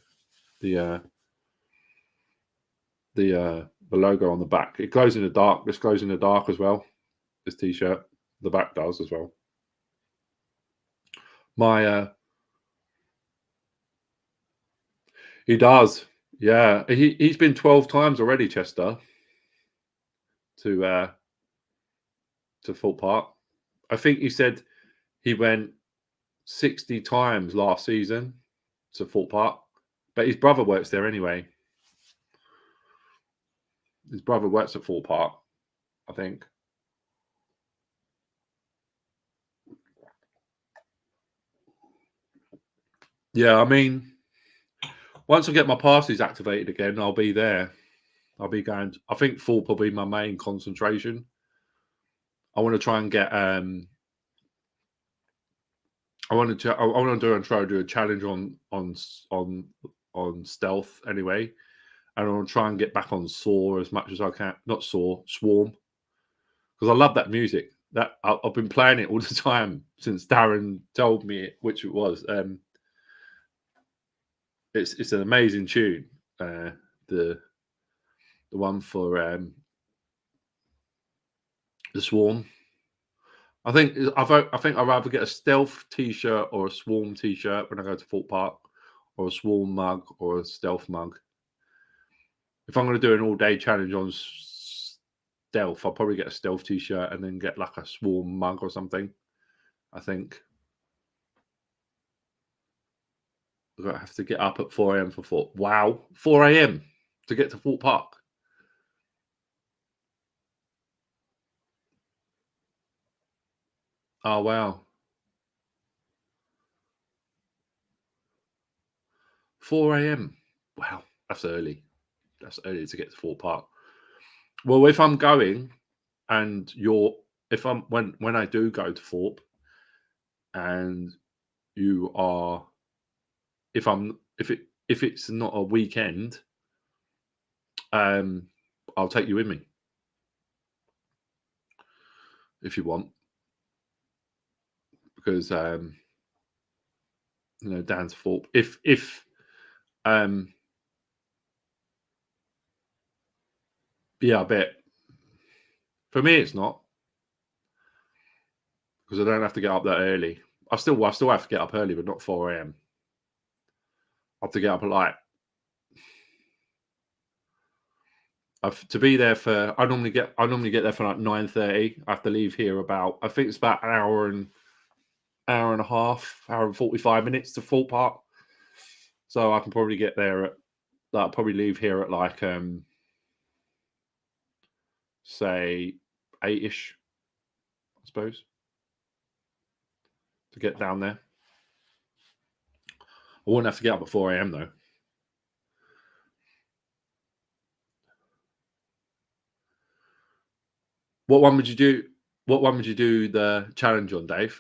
The logo on the back, it glows in the dark. This glows in the dark as well. This t-shirt, the back does as well. He does. Yeah, he's been 12 times already, Chester, to Fort Park. I think he said he went 60 times last season to Fort Park, but his brother works there anyway. His brother works at Fort Park, I think. Yeah, I mean, once I get my passes activated again, I'll be there. I'll be going. I think Fort will be my main concentration. I want to try and get. I want to try to do a challenge on stealth anyway, and I want to try and get back on Soar as much as I can. Not Soar, Swarm, because I love that music. That I've been playing it all the time since Darren told me which it was. It's an amazing tune. The one for the Swarm. I think I'd rather get a Stealth T-shirt or a Swarm T-shirt when I go to Thorpe Park, or a Swarm mug or a Stealth mug. If I'm going to do an all-day challenge on Stealth, I'll probably get a Stealth T-shirt and then get like a Swarm mug or something. I think I'm going to have to get up at 4 a.m. for Thorpe. Wow, 4 a.m. to get to Thorpe Park. Oh wow, 4 a.m. Wow, that's early. That's early to get to Thorpe Park. Well, if I'm going and if I'm when I do go to Thorpe and you are, if it's not a weekend, I'll take you with me if you want, because down to Thorpe. If yeah, I bet for me it's not, because I don't have to get up that early. I still have to get up early, but not 4 a.m. I have to get up at like to be there for. I normally get there for like 9:30. I have to leave here about. I think it's about an hour and a half, hour and 45 minutes to Thorpe Park. So I can probably get there at. I'll probably leave here at like say 8ish, I suppose, to get down there. I wouldn't have to get up at 4 a.m. though. What one would you do? What one would you do the challenge on, Dave?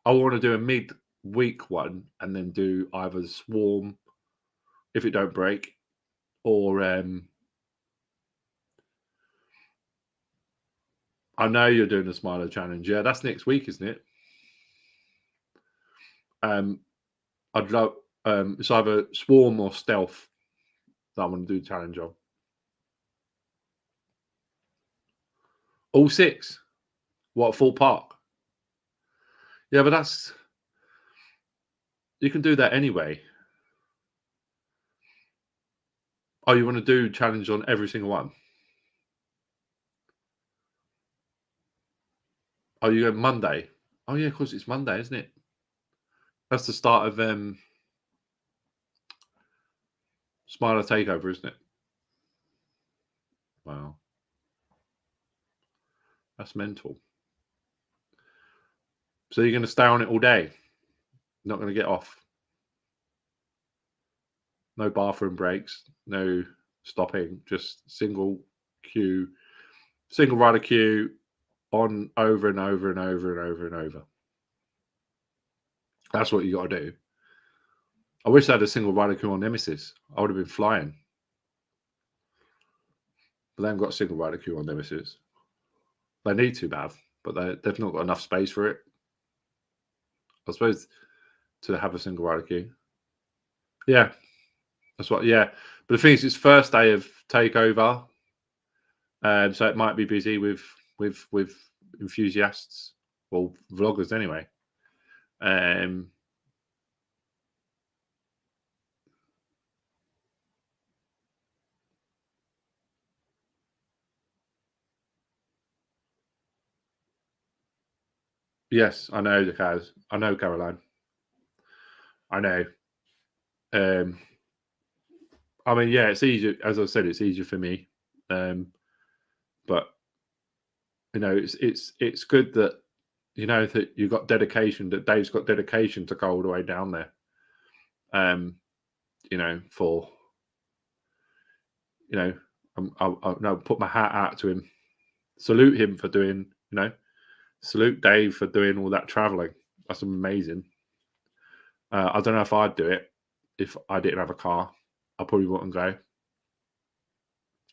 I want to do a mid-week one and then do either Swarm, if it don't break, or I know you're doing the Smiler challenge. Yeah, that's next week, isn't it? I'd love it's either Swarm or Stealth that I want to do the challenge on. All 6. What, Full Park? Yeah, but that's you can do that anyway. Oh, you want to do challenge on every single one? Oh, you go Monday? Oh yeah, of course it's Monday, isn't it? That's the start of Smiler Takeover, isn't it? Wow, that's mental. So you're going to stay on it all day? Not going to get off? No bathroom breaks, no stopping, just single rider queue on over and over and over and over and over. That's what you got to do. I wish I had a single rider queue on Nemesis. I would have been flying. But they haven't got a single rider queue on Nemesis. They need to have, but they've not got enough space for it. I suppose to have a single rider queue. Yeah, that's what. Yeah, but the thing is, it's first day of takeover, so it might be busy with enthusiasts, well, vloggers anyway. Yes, I know the cows. I know Caroline. I know. I mean, yeah, it's easier. As I said, it's easier for me. But it's good that that you've got dedication. That Dave's got dedication to go all the way down there. For I'll put my hat out to him. Salute him for doing. Salute Dave for doing all that traveling. That's amazing. I don't know if I'd do it if I didn't have a car. I probably wouldn't go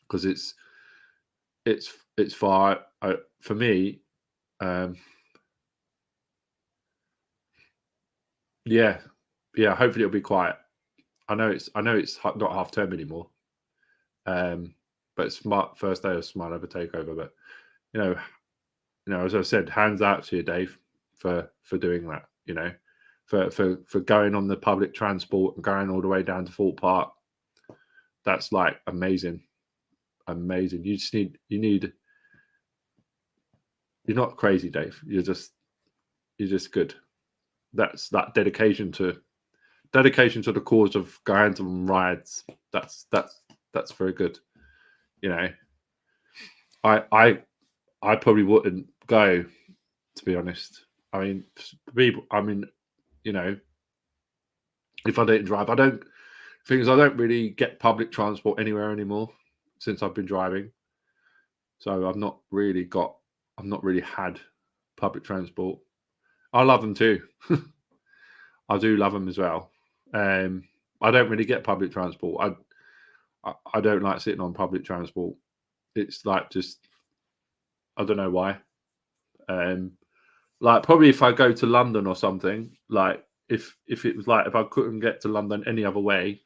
because it's far for me. Yeah, yeah, hopefully it'll be quiet. I know it's not half term anymore. But it's first day of Smart Over Takeover. But you know, as I said, hands out to you, Dave, for doing that. You know, for going on the public transport and going all the way down to Fort Park. That's like amazing. You just need. You're not crazy, Dave. You're just good. That's that dedication to the cause of going on rides. That's very good. You know, I probably wouldn't go, to be honest. I mean, you know, if I didn't drive, I don't really get public transport anywhere anymore since I've been driving. So I've not really had public transport. I love them too. I do love them as well. I don't really get public transport. I don't like sitting on public transport. It's like just, I don't know why. Like probably if I go to London or something, like if it was like if I couldn't get to London any other way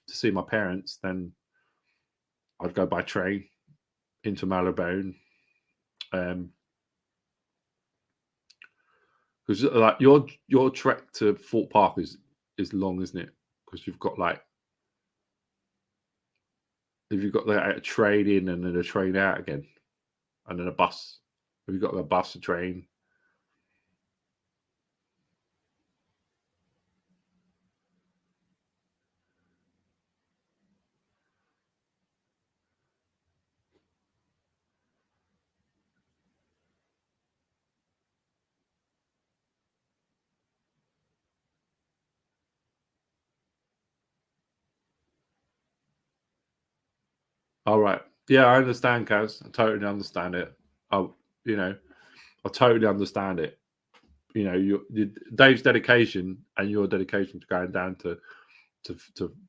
to see my parents, then I'd go by train into Marylebone. Because like your trek to Fort Park is long, isn't it? Because you've got like if you've got a train in and then a train out again, and then a bus. Have you got a bus, a train? All right. Yeah, I understand, Kaz. I totally understand it. You know, I totally understand it. You know, Dave's dedication and your dedication to going down to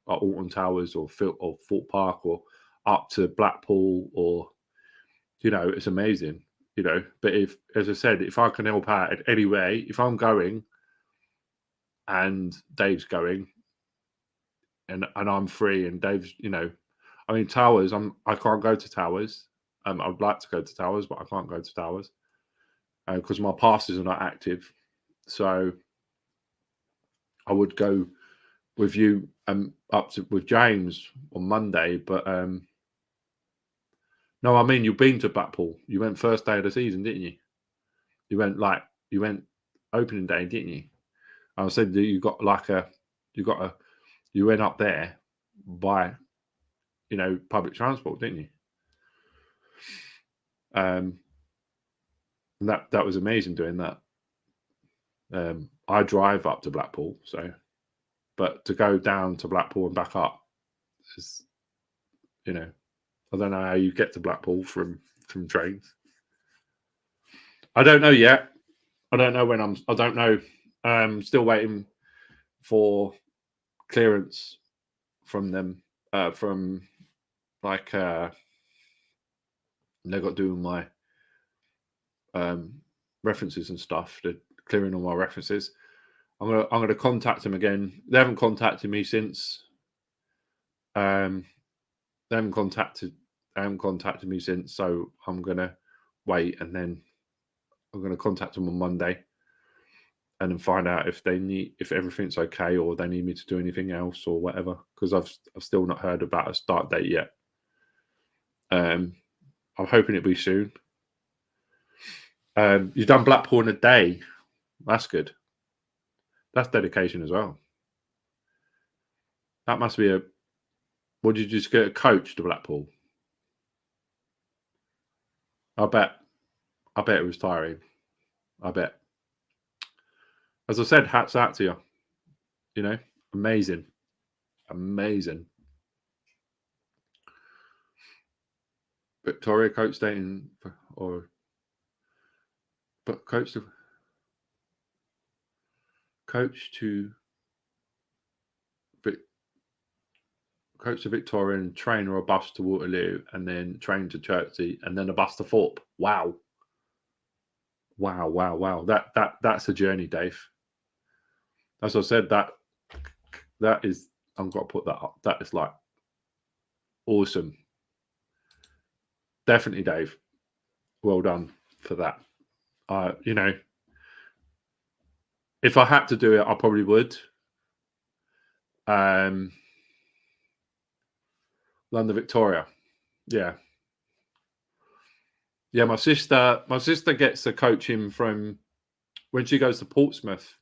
Alton Towers or Fort Park or up to Blackpool or you know, it's amazing. You know, but if, as I said, if I can help out in any way, if I'm going and Dave's going and I'm free and Dave's, you know, I mean Towers, I can't go to Towers. I'd like to go to Towers, but I can't go to Towers because my passes are not active. So I would go with you up to with James on Monday, but no, I mean you've been to Blackpool. You went first day of the season, didn't you? You went opening day, didn't you? I said that you went up there by public transport, didn't you? And that was amazing doing that. I drive up to Blackpool, but to go down to Blackpool and back up is, I don't know how you get to Blackpool from trains. I don't know yet. I don't know when I don't know. I'm still waiting for clearance from them. From like they got doing my references and stuff. They're clearing all my references. I'm gonna contact them again. They haven't contacted me since. They haven't contacted me since. So I'm gonna wait, and then I'm gonna contact them on Monday, and then find out if everything's okay, or they need me to do anything else or whatever. Because I've still not heard about a start date yet. I'm hoping it'll be soon. You've done Blackpool in a day. That's good. That's dedication as well. That must be what did you just get a coach to Blackpool? I bet it was tiring. I bet. As I said, hats out to you. You know, amazing. Victoria coach dating or but coach to Victoria and train or a bus to Waterloo and then train to Chertsey and then a bus to Thorpe. Wow. That's a journey, Dave. As I said, that That is, I've got to put that up. That is like awesome. Definitely, Dave. Well done for that. You know, if I had to do it, I probably would. London, Victoria. Yeah. Yeah, my sister gets the coaching from when she goes to Portsmouth.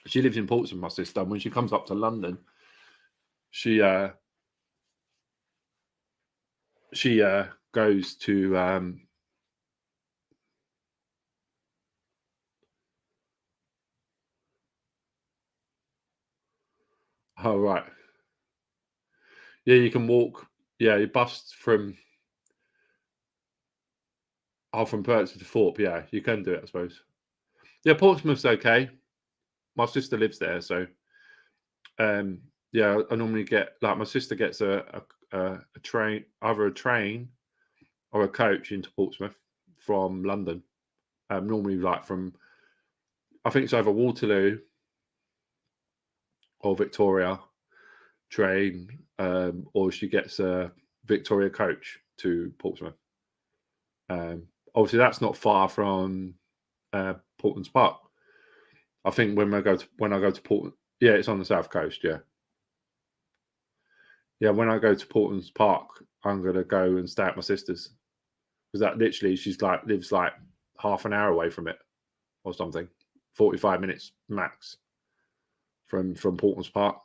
She lives in Portsmouth, my sister. And when she comes up to London, she goes to oh right. Yeah, you can walk. Yeah, you bus from from Perth to Thorpe. Yeah, you can do it, I suppose. Yeah, Portsmouth's okay. My sister lives there, so yeah, I normally get like my sister gets a train, either a train or a coach into Portsmouth from London. Normally, like from I think it's either Waterloo or Victoria train, or she gets a Victoria coach to Portsmouth. Obviously, that's not far from Portland's Park. I think when I go to Portland, yeah, it's on the south coast. Yeah, yeah. When I go to Portland's Park, I'm gonna go and stay at my sister's because that literally she's like lives like half an hour away from it or something, 45 minutes max from Portland's Park.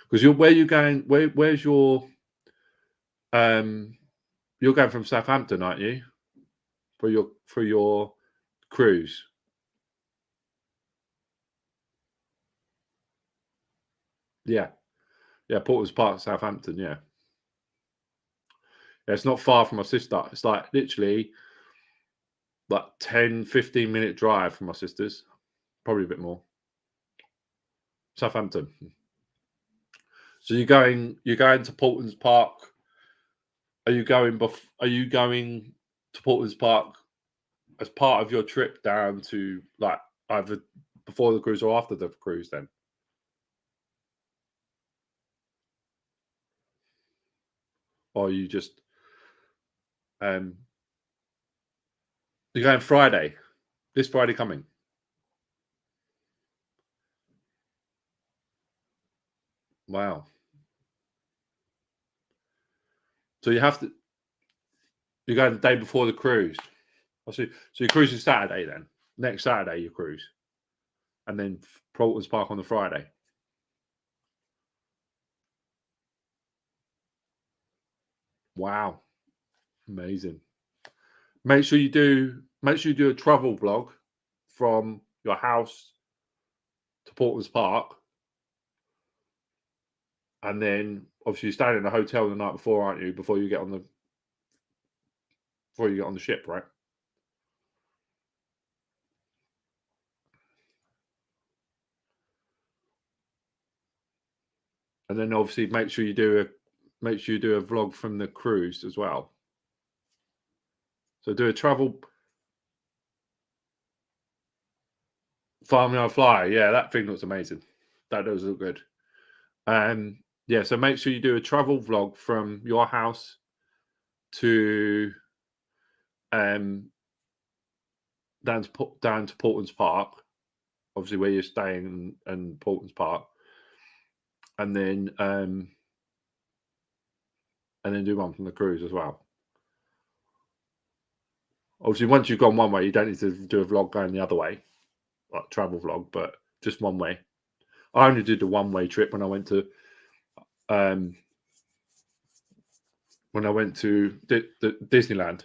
Because where you going? Where's your you're going from Southampton, aren't you? For your cruise. Yeah. Yeah, Portland's Park, Southampton, yeah. Yeah, it's not far from my sister. It's like literally like 10-15 minute drive from my sister's. Probably a bit more. Southampton. So you're going to Portland's Park. Are you going to Portland's Park as part of your trip down to like either before the cruise or after the cruise then? Or you just um you're going Friday, this Friday coming. Wow. So you're going the day before the cruise. I see. So your cruise is Saturday then. Next Saturday you cruise. And then Portland's Park on the Friday. Wow. Amazing. Make sure you do a travel vlog from your house to Portland's Park. And then obviously you're staying in a hotel the night before, aren't you? Before you get on the ship, right? And then obviously make sure you do a vlog from the cruise as well. So do a travel Farmyard Fly. Yeah, that thing looks amazing. That does look good. Yeah, so make sure you do a travel vlog from your house to um down to Portland's Park, obviously where you're staying and Portland's Park, and then do one from the cruise as well. Obviously, once you've gone one way, you don't need to do a vlog going the other way, like travel vlog, but just one way. I only did a one-way trip when I went to Disneyland.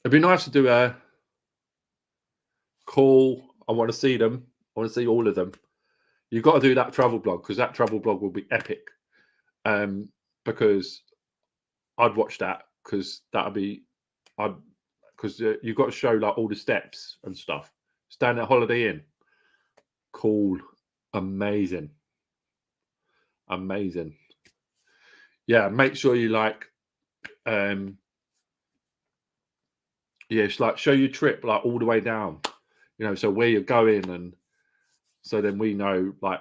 It'd be nice to do a call. I want to see them. I want to see all of them. You've got to do that travel blog because that travel blog will be epic. Because I'd watch that because you've got to show like all the steps and stuff. Staying at Holiday Inn, cool, amazing. Yeah, make sure you like Yeah, it's like show your trip like all the way down, so where you're going, and so then we know like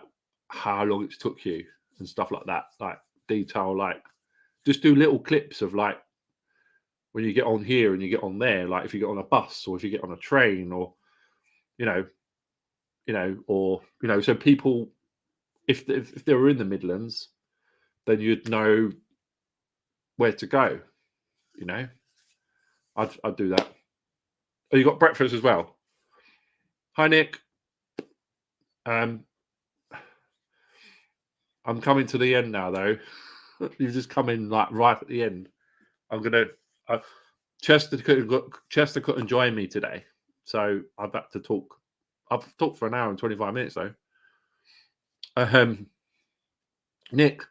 how long it took you and stuff like that. Like detail, like just do little clips of like when you get on here and you get on there, like if you get on a bus or if you get on a train or you know, so people if they were in the Midlands, then you'd know where to go. You know, I'd do that. Oh, you got breakfast as well. Hi Nick. Um, I'm coming to the end now though. You've just come in like right at the end. I'm gonna. Uh, Chester couldn't join me today, so I've had to talk. I've talked for an hour and 25 minutes though. Um, Nick,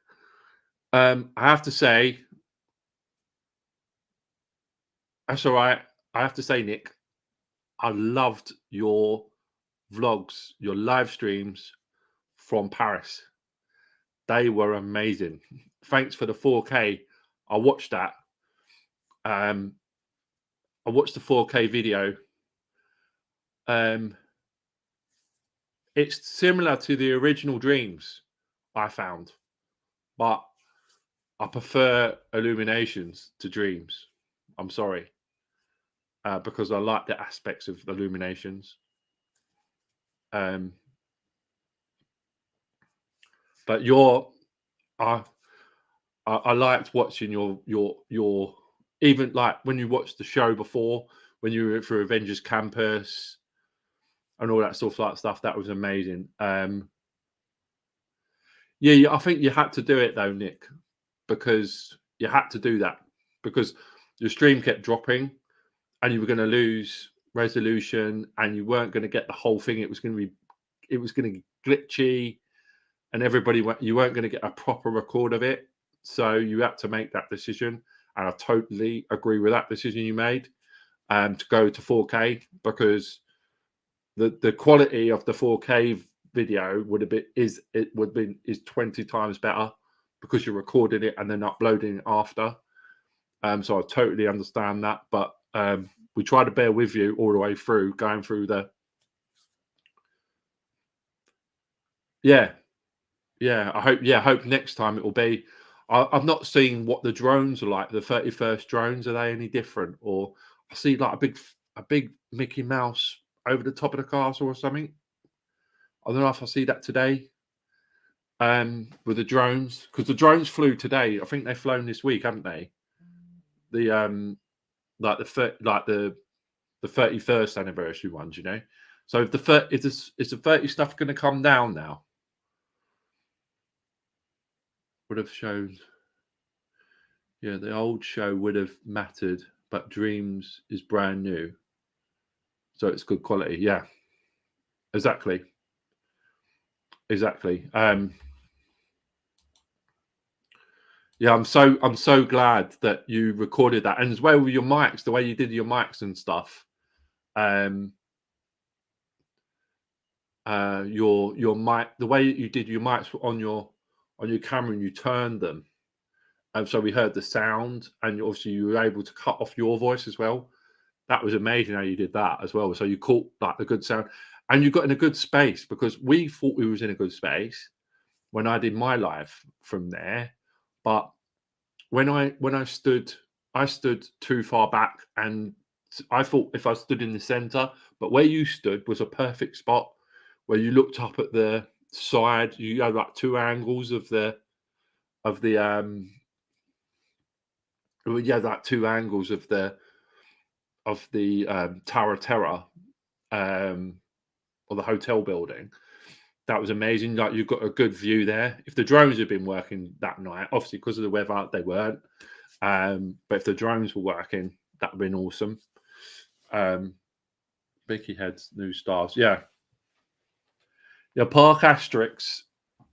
I have to say, that's all right. I have to say, Nick, I loved your vlogs, your live streams from Paris. They were amazing. Thanks for the 4K. I watched that. Um, I watched the 4K video. Um, it's similar to the original Dreams I found, but I prefer Illuminations to Dreams. I'm sorry, because I like the aspects of Illuminations. But I I liked watching your even like when you watched the show before when you were for Avengers Campus and all that stuff like stuff. That was amazing. Yeah, I think you had to do it though, Nick, because you had to do that because your stream kept dropping and you were going to lose resolution and you weren't going to get the whole thing. It was going to be glitchy and you weren't going to get a proper record of it. So you had to make that decision. And I totally agree with that decision you made to go to 4K because the quality of the 4K video is 20 times better because you're recording it and then uploading it after. So I totally understand that, but we try to bear with you all the way through, going through yeah, yeah. I hope next time it will be. I've not seen what the drones are like. The 31st drones, are they any different? Or I see like a big Mickey Mouse over the top of the castle or something. I don't know if I see that today. With the drones, because the drones flew today. I think they've flown this week, haven't they? The like the 31st anniversary ones, So if is the 30 stuff going to come down now? Would have shown, yeah, the old show would have mattered, but Dreams is brand new, so it's good quality. Yeah, exactly, exactly. Yeah, I'm so glad that you recorded that, and as well with your mics, the way you did your mics and stuff. Um, your mic, the way you did your mics on your camera, and you turned them, and so we heard the sound, and obviously you were able to cut off your voice as well. That was amazing how you did that as well. So you caught like the good sound, and you got in a good space because we thought we was in a good space when I did my live from there, but I stood too far back, and I thought if I stood in the center, but where you stood was a perfect spot where you looked up at the side. You had like two angles of the well, you had like two angles of the Tower of Terror um, or the hotel building. That was amazing. Like you've got a good view there. If the drones had been working that night, obviously because of the weather, they weren't. But if the drones were working, that would have been awesome. Vicky Head's new stars. Yeah. Yeah, Park Asterix.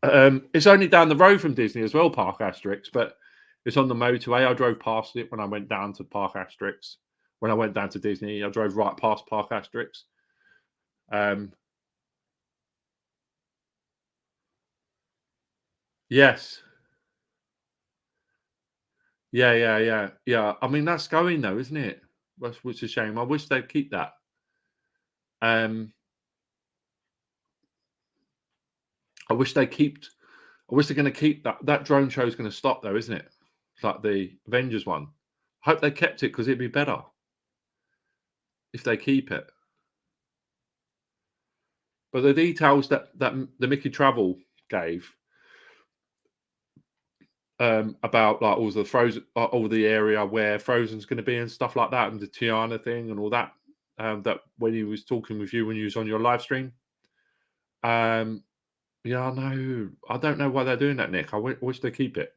It's only down the road from Disney as well, Park Asterix, but it's on the motorway. I drove past it when I went down to Park Asterix. When I went down to Disney, I drove right past Park Asterix. Yes. Yeah. I mean, that's going though, isn't it? which is a shame. I wish they'd keep that. I wish they keep. I wish they're going to keep that. That drone show is going to stop though, isn't it? Like the Avengers one. I hope they kept it because it'd be better if they keep it. But the details that the Mickey Travel gave about like all the Frozen, all the area where Frozen's going to be and stuff like that, and the Tiana thing and all that. That when he was talking with you when you was on your live stream. Yeah, I know. I don't know why they're doing that, Nick. I wish they keep it.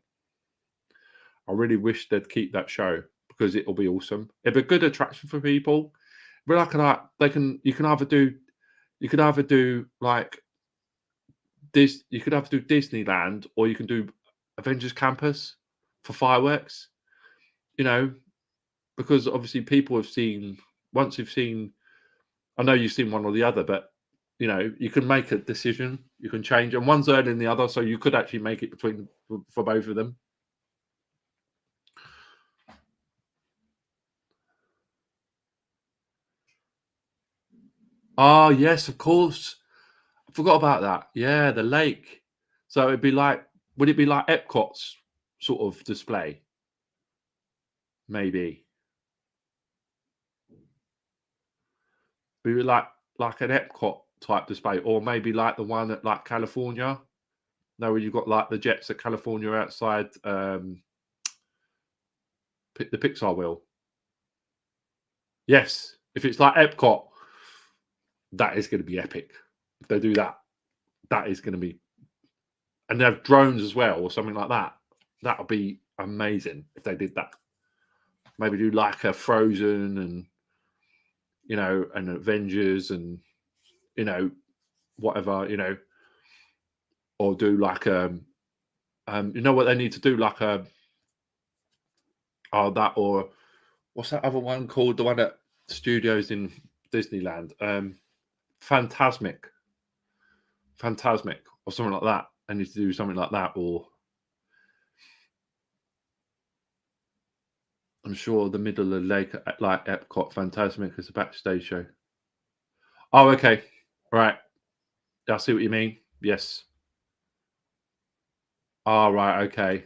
I really wish they'd keep that show because it'll be awesome. It'll be a good attraction for people. But like you could either do like this. You could either do Disneyland or you can do Avengers Campus for fireworks. You know, because obviously people have seen once you've seen. I know you've seen one or the other, but you know you can make a decision. You can change, and one's earlier than the other, so you could actually make it between for both of them. Oh yes, of course. I forgot about that. Yeah, the lake. So it'd be like, would it be like Epcot's sort of display? Maybe. Be like an Epcot type display, or maybe like the one at like California. No, where you've got like the jets at California outside the Pixar wheel. Yes, if it's like Epcot, that is going to be epic. If they do that, that is going to be, and they have drones as well or something like that. That would be amazing if they did that. Maybe do like a Frozen and and Avengers and whatever or do like what they need to do like that or what's that other one called, the one at studios in Disneyland, Phantasmic or something like that. I need to do something like that, or I'm sure the middle of the lake like Epcot Phantasmic is a backstage show. Oh, okay. Right. I see what you mean. Yes. Oh, right. Okay.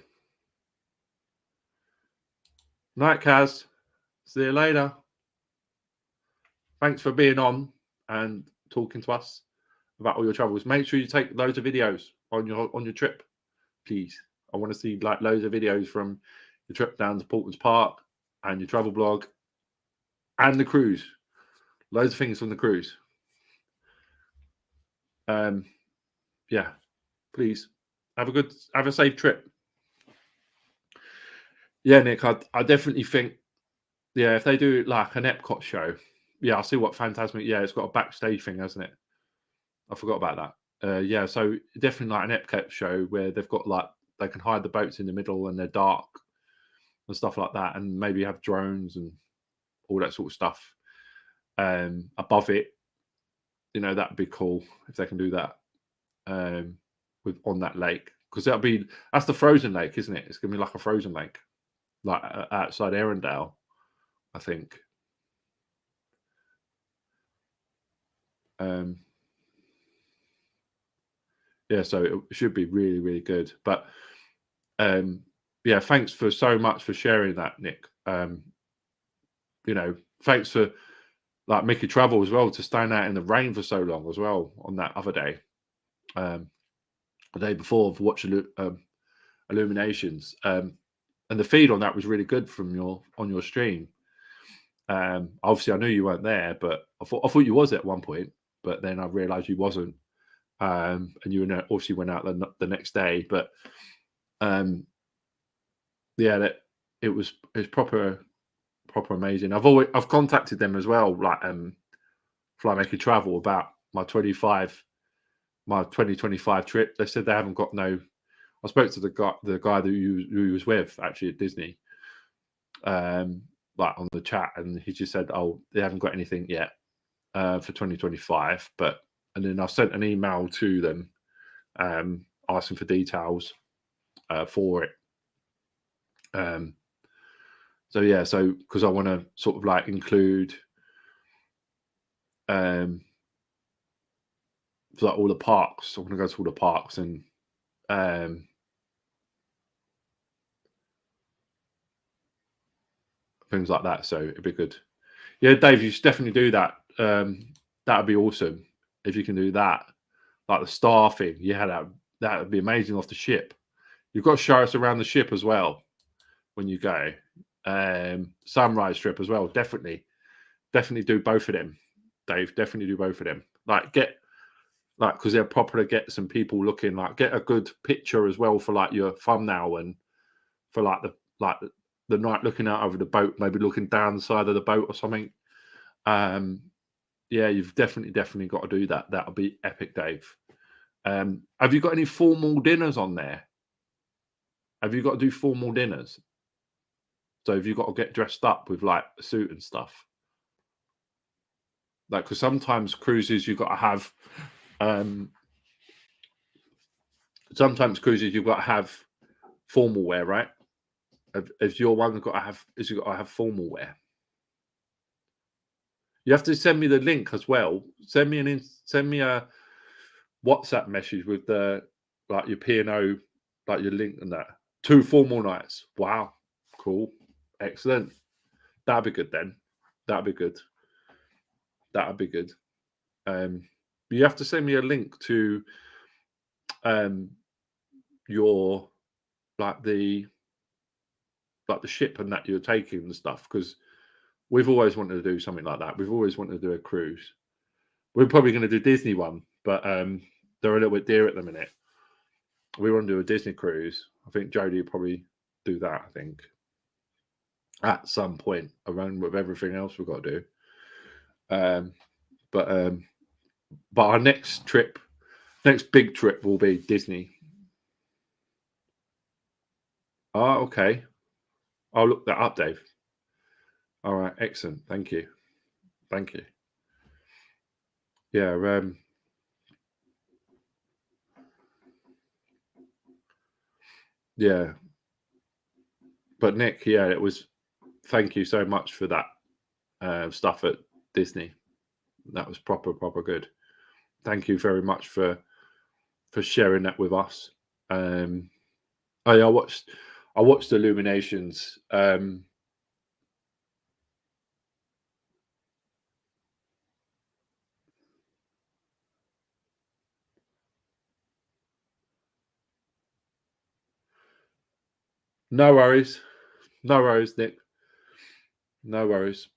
Night, Kaz. See you later. Thanks for being on and talking to us about all your travels. Make sure you take loads of videos on your trip, please. I want to see like loads of videos from your trip down to Portman's Park and your travel blog and the cruise. Loads of things from the cruise. Yeah, please have a safe trip. Yeah, Nick, I definitely think, yeah, if they do like an Epcot show, yeah, I'll see what Fantasmic. Yeah, it's got a backstage thing, hasn't it? I forgot about that. Yeah, so definitely like an Epcot show where they've got like they can hide the boats in the middle and they're dark and stuff like that, and maybe have drones and all that sort of stuff above it. That'd be cool if they can do that with on that lake, because that's the frozen lake, isn't it? It's gonna be like a frozen lake, like outside Arendelle, I think. Yeah, so it should be really, really good. But yeah, thanks for so much for sharing that, Nick. Thanks for like Mickey Travel as well to stand out in the rain for so long as well on that other day, the day before for watching Illuminations. And the feed on that was really good from your stream. Obviously, I knew you weren't there, but I thought you was at one point, but then I realised you wasn't. And you obviously went out the next day, but yeah, it's proper amazing. I've contacted them as well, like Fly Maker Travel, about my 2025 trip. They said they haven't got no. I spoke to the guy that you was with actually at Disney, like on the chat, and he just said, "Oh, they haven't got anything yet for 2025." And then I sent an email to them asking for details for it. So yeah, so because I want to sort of like include like all the parks. I want to go to all the parks and things like that. So it'd be good. Yeah, Dave, you should definitely do that. That'd be awesome if you can do that. Like the star thing. Yeah, that would be amazing off the ship. You've got to show us around the ship as well when you go. Sunrise trip as well. Definitely do both of them, Dave. Definitely do both of them. Like because they're proper to get some people looking. Like get a good picture as well for like your thumbnail and for like the night looking out over the boat, maybe looking down the side of the boat or something. Yeah, you've definitely got to do that. That'll be epic, Dave. Have you got any formal dinners on there? Have you got to do formal dinners? So have you got to get dressed up with like a suit and stuff? Like, because sometimes cruises you've got to have. Sometimes cruises you've got to have formal wear, right? If your one got to have, is you got to have formal wear. You have to send me the link as well. Send me a WhatsApp message with the like your P&O, like your link and that. 2 formal nights. Wow, cool, excellent. That'd be good then. That'd be good. That'd be good. You have to send me a link to your like the ship and that you're taking and stuff because we've always wanted to do something like that. We've always wanted to do a cruise. We're probably going to do Disney one, but they're a little bit dear at the minute. We want to do a Disney cruise. I think Jodie will probably do that. I think at some point around with everything else we've got to do. But our next big trip will be Disney. Oh, okay. I'll look that up, Dave. All right, excellent. Thank you. Yeah. Yeah. But Nick, yeah, it was. Thank you so much for that stuff at Disney. That was proper good. Thank you very much for sharing that with us. Oh yeah, I watched Illuminations. No worries, Nick. No worries.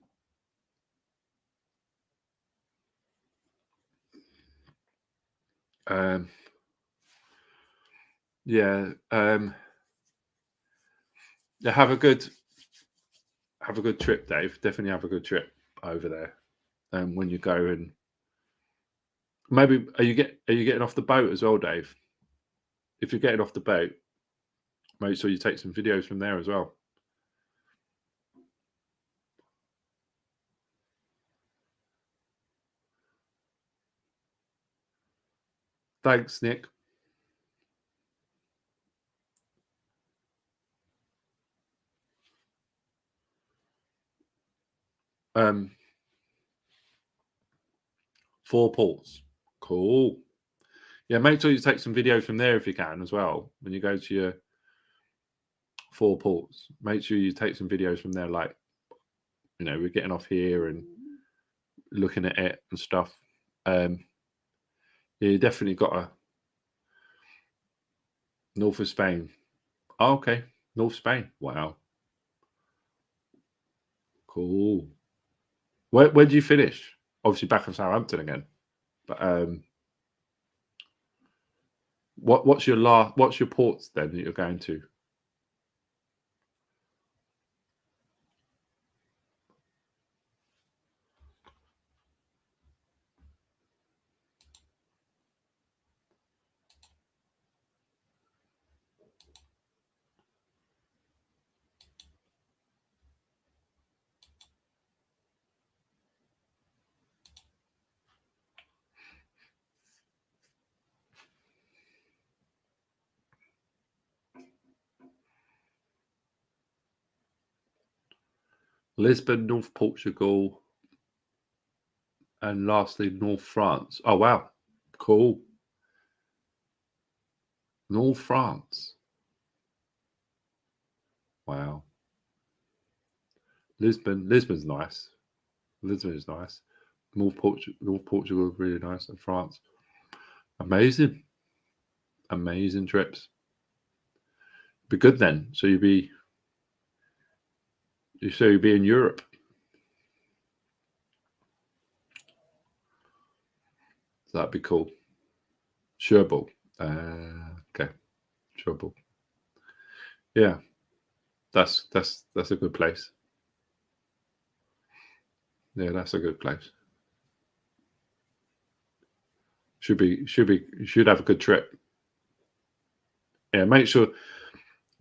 Yeah. Yeah. Have a good trip, Dave. Definitely have a good trip over there. When you go and maybe are you getting off the boat as well, Dave? If you're getting off the boat, make sure you take some videos from there as well. Thanks, Nick. Um, 4 ports. Cool. Yeah, make sure you take some videos from there if you can as well. When you go to your 4 ports, make sure you take some videos from there. Like, we're getting off here and looking at it and stuff. Yeah, you definitely got a north of Spain. Oh, okay, North Spain. Wow, cool. Where do you finish? Obviously back in Southampton again. But what's your ports then that you're going to? Lisbon, North Portugal, and lastly North France. Oh wow, cool. North France. Wow. Lisbon's nice. Lisbon is nice. North Portugal is really nice, and France. Amazing. Amazing trips. Be good then. So you'd be in Europe. So that'd be cool. Cherbourg. Okay. Cherbourg. Yeah. That's a good place. Yeah, that's a good place. You should have a good trip. Yeah, make sure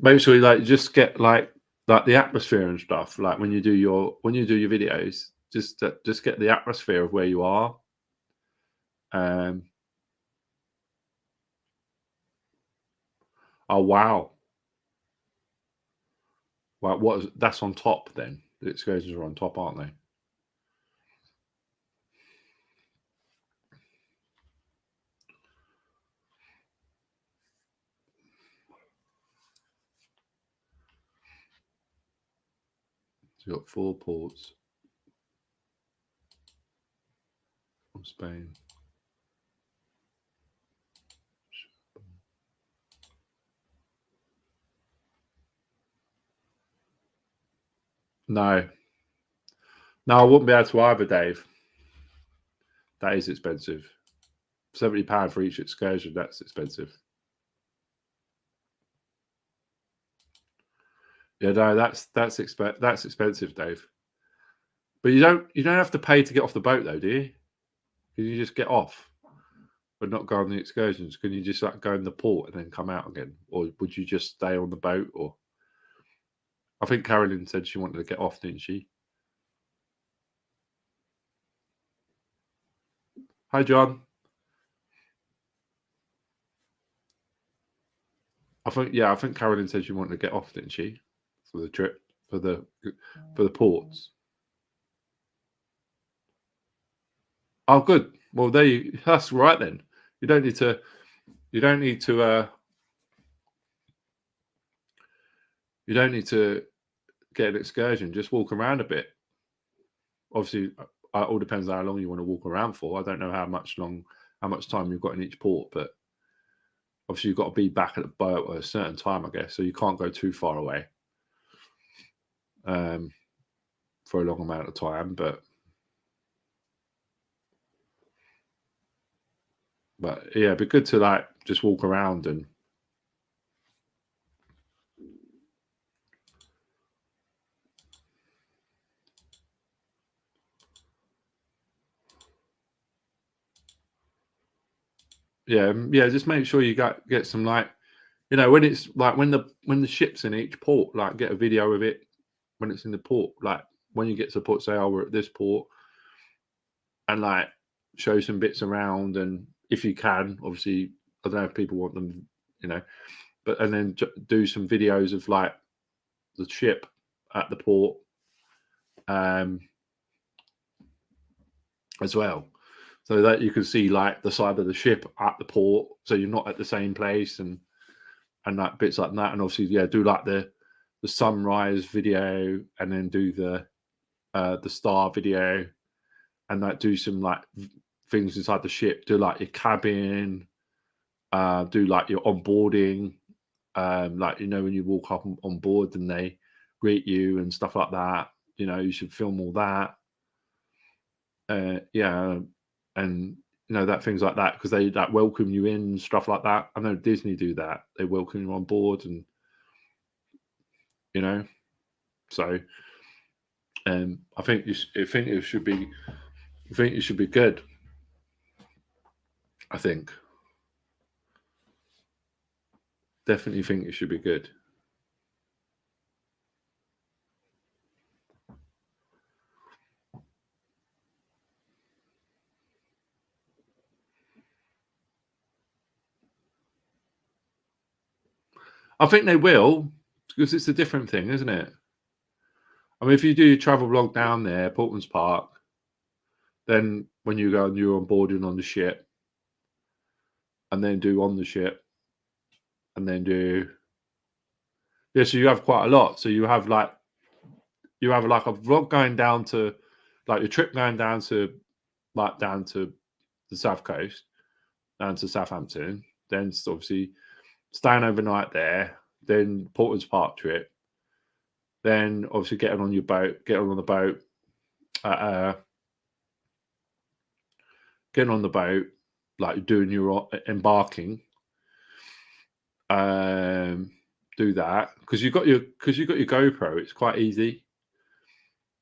you like just get like the atmosphere and stuff. Like when you do your videos, just get the atmosphere of where you are. Oh wow. Well, that's on top then? The excursions are on top, aren't they? So you've got 4 ports from Spain. No. No, I wouldn't be able to either, Dave. That is expensive. £70 for each excursion, that's expensive. Yeah, no, that's expensive, Dave. But you don't have to pay to get off the boat though, do you? Can you just get off but not go on the excursions? Can you just like go in the port and then come out again? Or would you just stay on the boat? Or I think Carolyn said she wanted to get off, didn't she? Hi, John. I think Carolyn said she wanted to get off, didn't she? For the trip, for the ports. Oh, good. Well, that's right then. You don't need to. You don't need to. You don't need to get an excursion. Just walk around a bit. Obviously, it all depends on how long you want to walk around for. I don't know how much time you've got in each port, but obviously you've got to be back at the boat at a certain time, I guess. So you can't go too far away for a long amount of time. But yeah, it'd be good to like just walk around and just make sure you get some like, when it's like when the ship's in each port, like get a video of it when it's in the port. Like when you get to the port, say, oh, we're at this port, and like show some bits around, and if you can, obviously, I don't know if people want them, but and then do some videos of like the ship at the port as well, so that you can see like the side of the ship at the port, so you're not at the same place, and like bits like that. And obviously, do like the sunrise video, and then do the star video, and like do some like things inside the ship, do like your cabin, do like your onboarding, like when you walk up on board and they greet you and stuff like that. You should film all that. And that things like that, because they like welcome you in and stuff like that. I know Disney do that. They welcome you on board, and so I think it should be good. I think definitely think it should be good. I think they will, because it's a different thing, isn't it? I mean, if you do your travel vlog down there, Portman's Park, then when you go and you're on boarding on the ship, and then do on the ship, and then do so you have quite a lot. So you have like a vlog going down to like your trip going down to the south coast, down to Southampton, then obviously staying overnight there, then Portman's Park trip, then obviously getting on the boat, getting on the boat, like doing your embarking. Do that because you've got your GoPro. It's quite easy.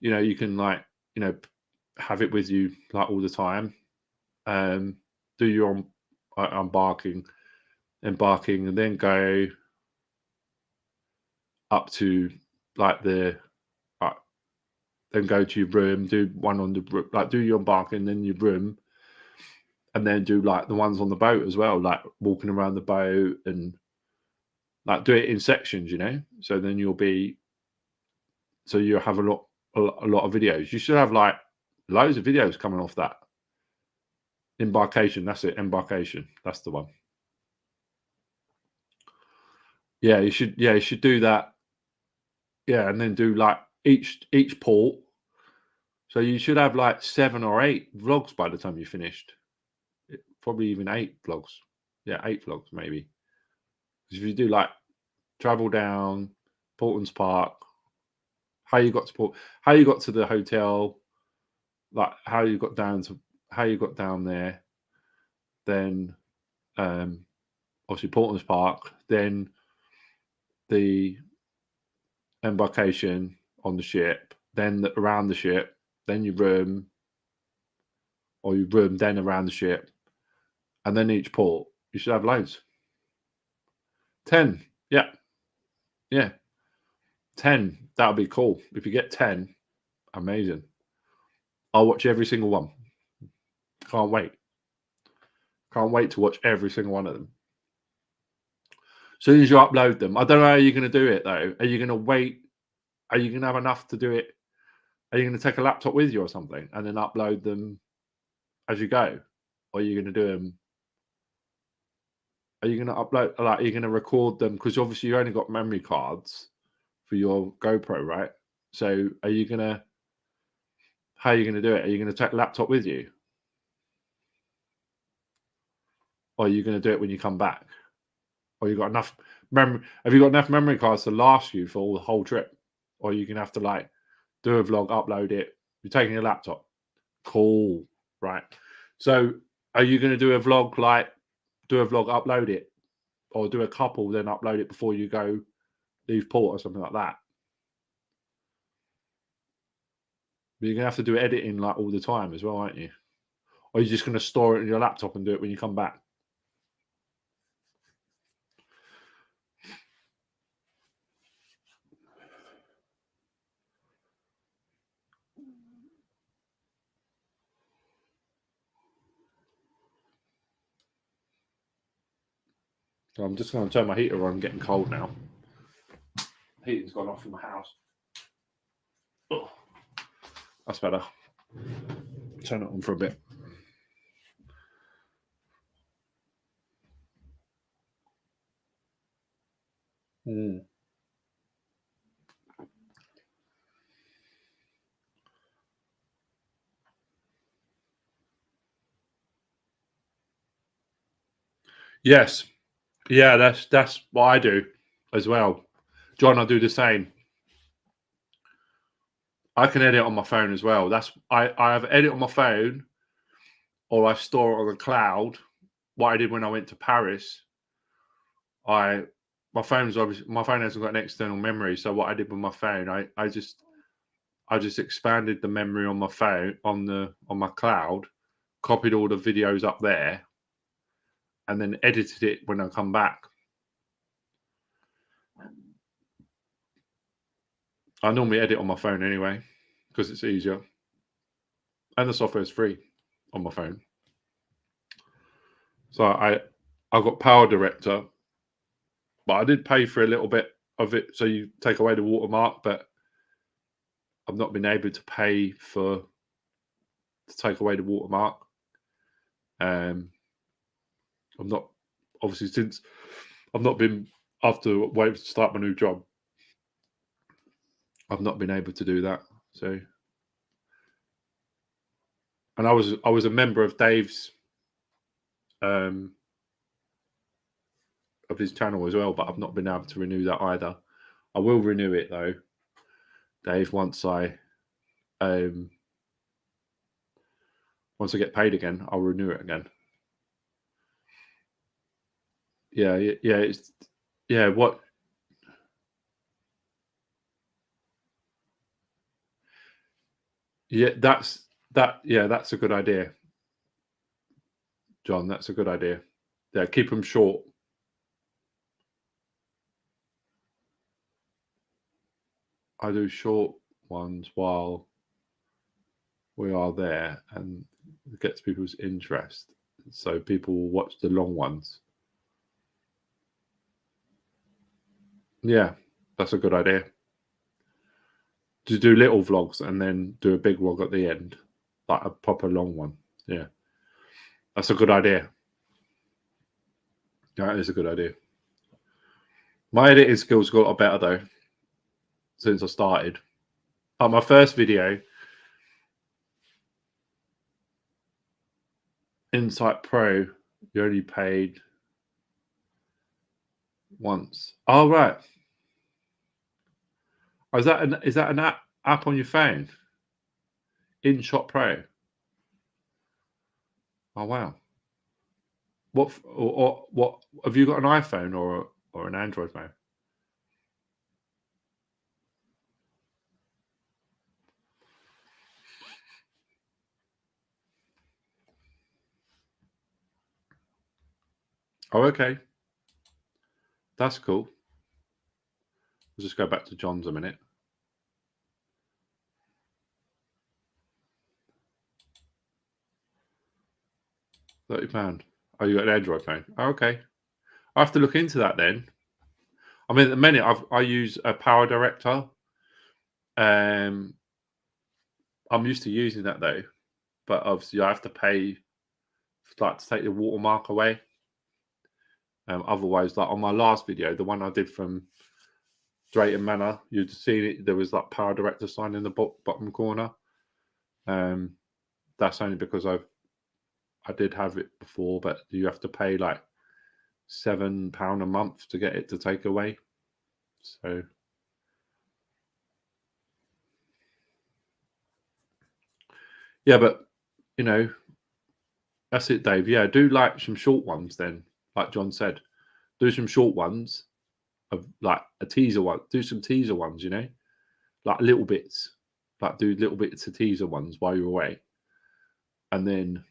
You know, you can have it with you like all the time. Do your embarking, and then go up to like then go to your room, do one on the like do your embarking, then your room, and then do like the ones on the boat as well, like walking around the boat and like do it in sections, So then you'll have a lot of videos. You should have like loads of videos coming off that. Embarkation, that's it. Embarkation, that's the one. Yeah, you should do that. Yeah, and then do like each port. So you should have like 7 or 8 vlogs by the time you finished. Probably even 8 vlogs. Yeah, 8 vlogs maybe. If you do like travel down, Portman's Park, how you got to the hotel, like how you got down there, then obviously Portman's Park, then the embarkation on the ship, then around the ship, then your room, then around the ship, and then each port. You should have loads. 10, yeah, 10. That'll be cool. If you get 10, amazing. I'll watch every single one. Can't wait. Can't wait to watch every single one of them. As soon as you upload them, I don't know how you're going to do it though. Are you going to wait? Are you going to have enough to do it? Are you going to take a laptop with you or something and then upload them as you go? Or are you going to do them? Are you going to upload, like, are you going to record them? Because obviously you only got memory cards for your GoPro, right? So how are you going to do it? Are you going to take a laptop with you? Or are you going to do it when you come back? Or you got enough memory? Have you got enough memory cards to last you for the whole trip? Or are you going to have to like do a vlog, upload it? You're taking a laptop. Cool, right? So are you going to do a vlog, upload it, or do a couple, then upload it before you go leave port or something like that? But you're going to have to do editing like all the time as well, aren't you? Or are you just going to store it in your laptop and do it when you come back? So I'm just going to turn my heater on. Getting cold now. Heating's gone off in my house. Oh, that's better. Turn it on for a bit. Yes. Yeah, that's what I do as well. John, I do the same. I can edit on my phone as well. I have edit on my phone, or I store it on the cloud. What I did when I went to Paris, my phone hasn't got an external memory. So what I did with my phone, I just expanded the memory on my phone on my cloud, copied all the videos up there, and then edited it when I come back. I normally edit on my phone anyway because it's easier, and the software is free on my phone. So I got Power Director, but I did pay for a little bit of it. So you take away the watermark, but I've not been able to pay to take away the watermark. I've not, obviously, since I've not been, after waiting to start my new job, I've not been able to do that. So, and I was a member of Dave's of his channel as well, but I've not been able to renew that either. I will renew it though, Dave, once I get paid again. I'll renew it again. Yeah, it's what. Yeah, that's a good idea, John. That's a good idea. Yeah, keep them short. I do short ones while we are there, and it gets people's interest, so people will watch the long ones. Yeah, that's a good idea. To do little vlogs and then do a big vlog at the end, like a proper long one. Yeah, that's a good idea. That is a good idea. My editing skills got a lot better though since I started. Like my first video, Insight Pro, you only paid once. Oh right. Oh, is that an app on your phone? InShot Pro. Oh wow. What have you got, an iPhone or an Android phone? Oh, okay. That's cool. We'll just go back to John's a minute. £30. Oh, you got an Android phone. Oh, okay. I have to look into that then. I mean, at the minute I use a Power Director. I'm used to using that though, but obviously I have to pay, like, to take the watermark away. Otherwise, like on my last video, the one I did from Drayton Manor, you'd seen it. There was like Power Director sign in the bottom corner. That's only because I did have it before, but you have to pay like £7 a month to get it to take away. So yeah, but you know, that's it, Dave. Yeah, do like some short ones then, like John said. Do some short ones of like a teaser one. Do some teaser ones, you know, like little bits. Like do little bits of teaser ones while you're away, and then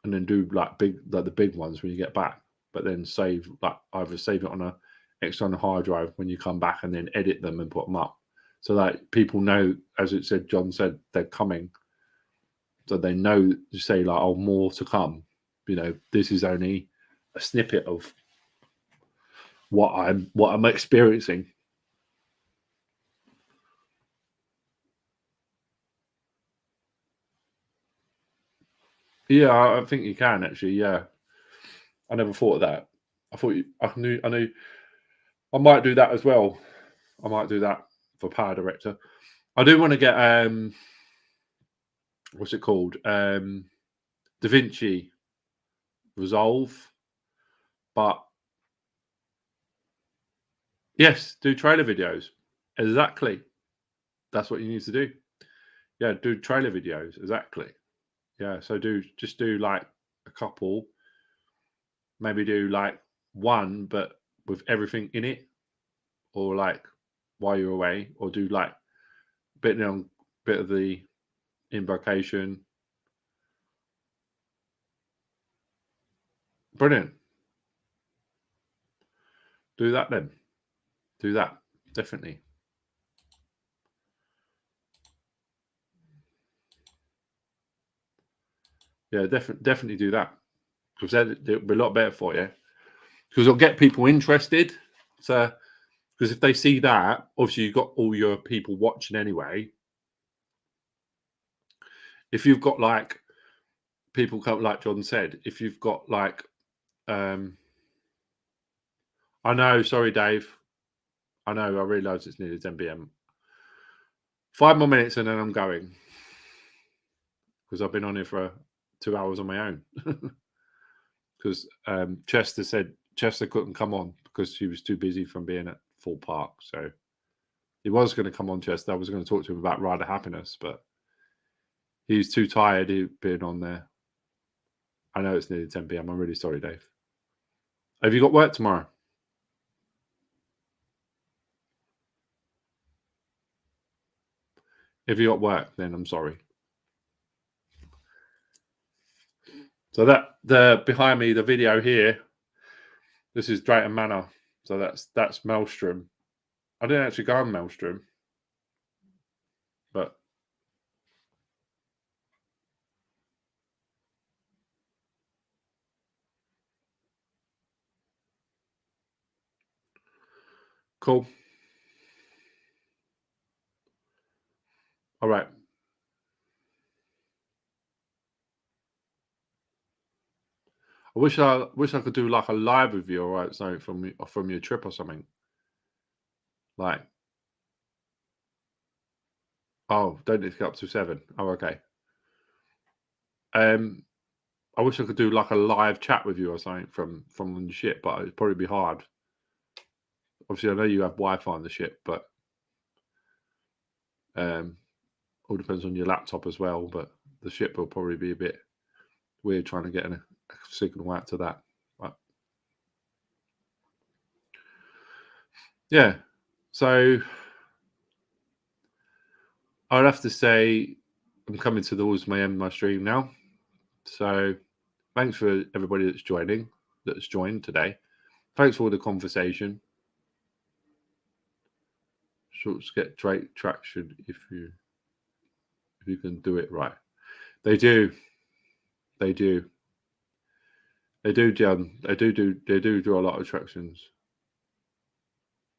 do like the big ones when you get back. But then save, like, either save it on a external hard drive when you come back, and then edit them and put them up, so that people know, as it said, John said, they're coming, so they know to say like, oh, more to come. You know, this is only a snippet of what I'm experiencing. Yeah, I think you can actually. Yeah, I never thought of that. I knew I might do that as well. I might do that for Power Director. I do want to get what's it called? DaVinci Resolve, but yes, do trailer videos. Exactly. That's what you need to do. Yeah, do trailer videos. Exactly. Yeah, so just do like a couple, maybe do like one, but with everything in it, or like while you're away, or do like bit of the invocation. Brilliant. Do that then. Do that definitely. Yeah, definitely do that, because then it'll be a lot better for you, because it'll get people interested. So, because if they see that, obviously you've got all your people watching anyway, if you've got like people come, like John said, if you've got like, I know, sorry, Dave. I know, I realise it's nearly 10 p.m. 5 more minutes and then I'm going because I've been on here for 2 hours on my own. Because Chester couldn't come on because she was too busy from being at Full Park. So he was going to come on, Chester. I was going to talk to him about Rider Happiness, but he's too tired being on there. I know it's nearly 10 p.m. I'm really sorry, Dave. Have you got work tomorrow? If you got work, then I'm sorry. So the behind me, the video here, this is Drayton Manor. So that's Maelstrom. I didn't actually go on Maelstrom, but cool. All right. I wish I could do like a live with you, all right, something from your trip or something. Like, oh, don't need to get up to 7. Oh, okay. I wish I could do like a live chat with you or something from the ship, but it'd probably be hard. Obviously, I know you have Wi-Fi on the ship, but all depends on your laptop as well. But the ship will probably be a bit weird trying to get a signal out to that. But yeah, so I'd have to say I'm coming towards my end of my stream now. So thanks for everybody that's joined today. Thanks for all the conversation. Shorts get great traction if you can do it right. They do, John. They do a lot of attractions.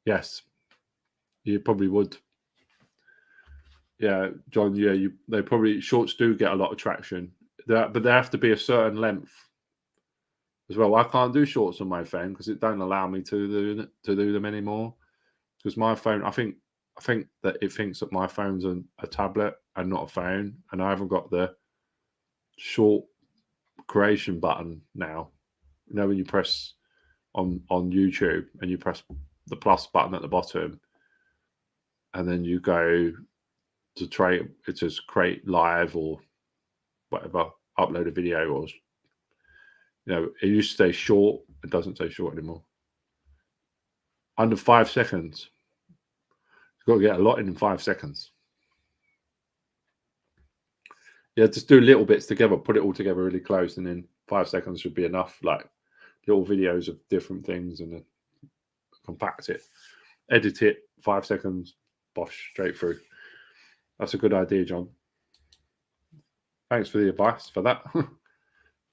Yes, you probably would. Yeah, John. Yeah, they probably shorts do get a lot of traction, but they have to be a certain length as well. I can't do shorts on my phone because it don't allow me to do them anymore. Because my phone, I think that it thinks that my phone's a tablet and not a phone, and I haven't got the short creation button now. You know, when you press on YouTube and you press the plus button at the bottom, and then you go to create live or whatever, upload a video, or it used to say short. It doesn't say short anymore. Under 5 seconds. You've got to get a lot in 5 seconds. Yeah, just do little bits together, put it all together really close, and then 5 seconds should be enough. Like little videos of different things, and then compact it, edit it, 5 seconds, bosh, straight through. That's a good idea, John. Thanks for the advice for that.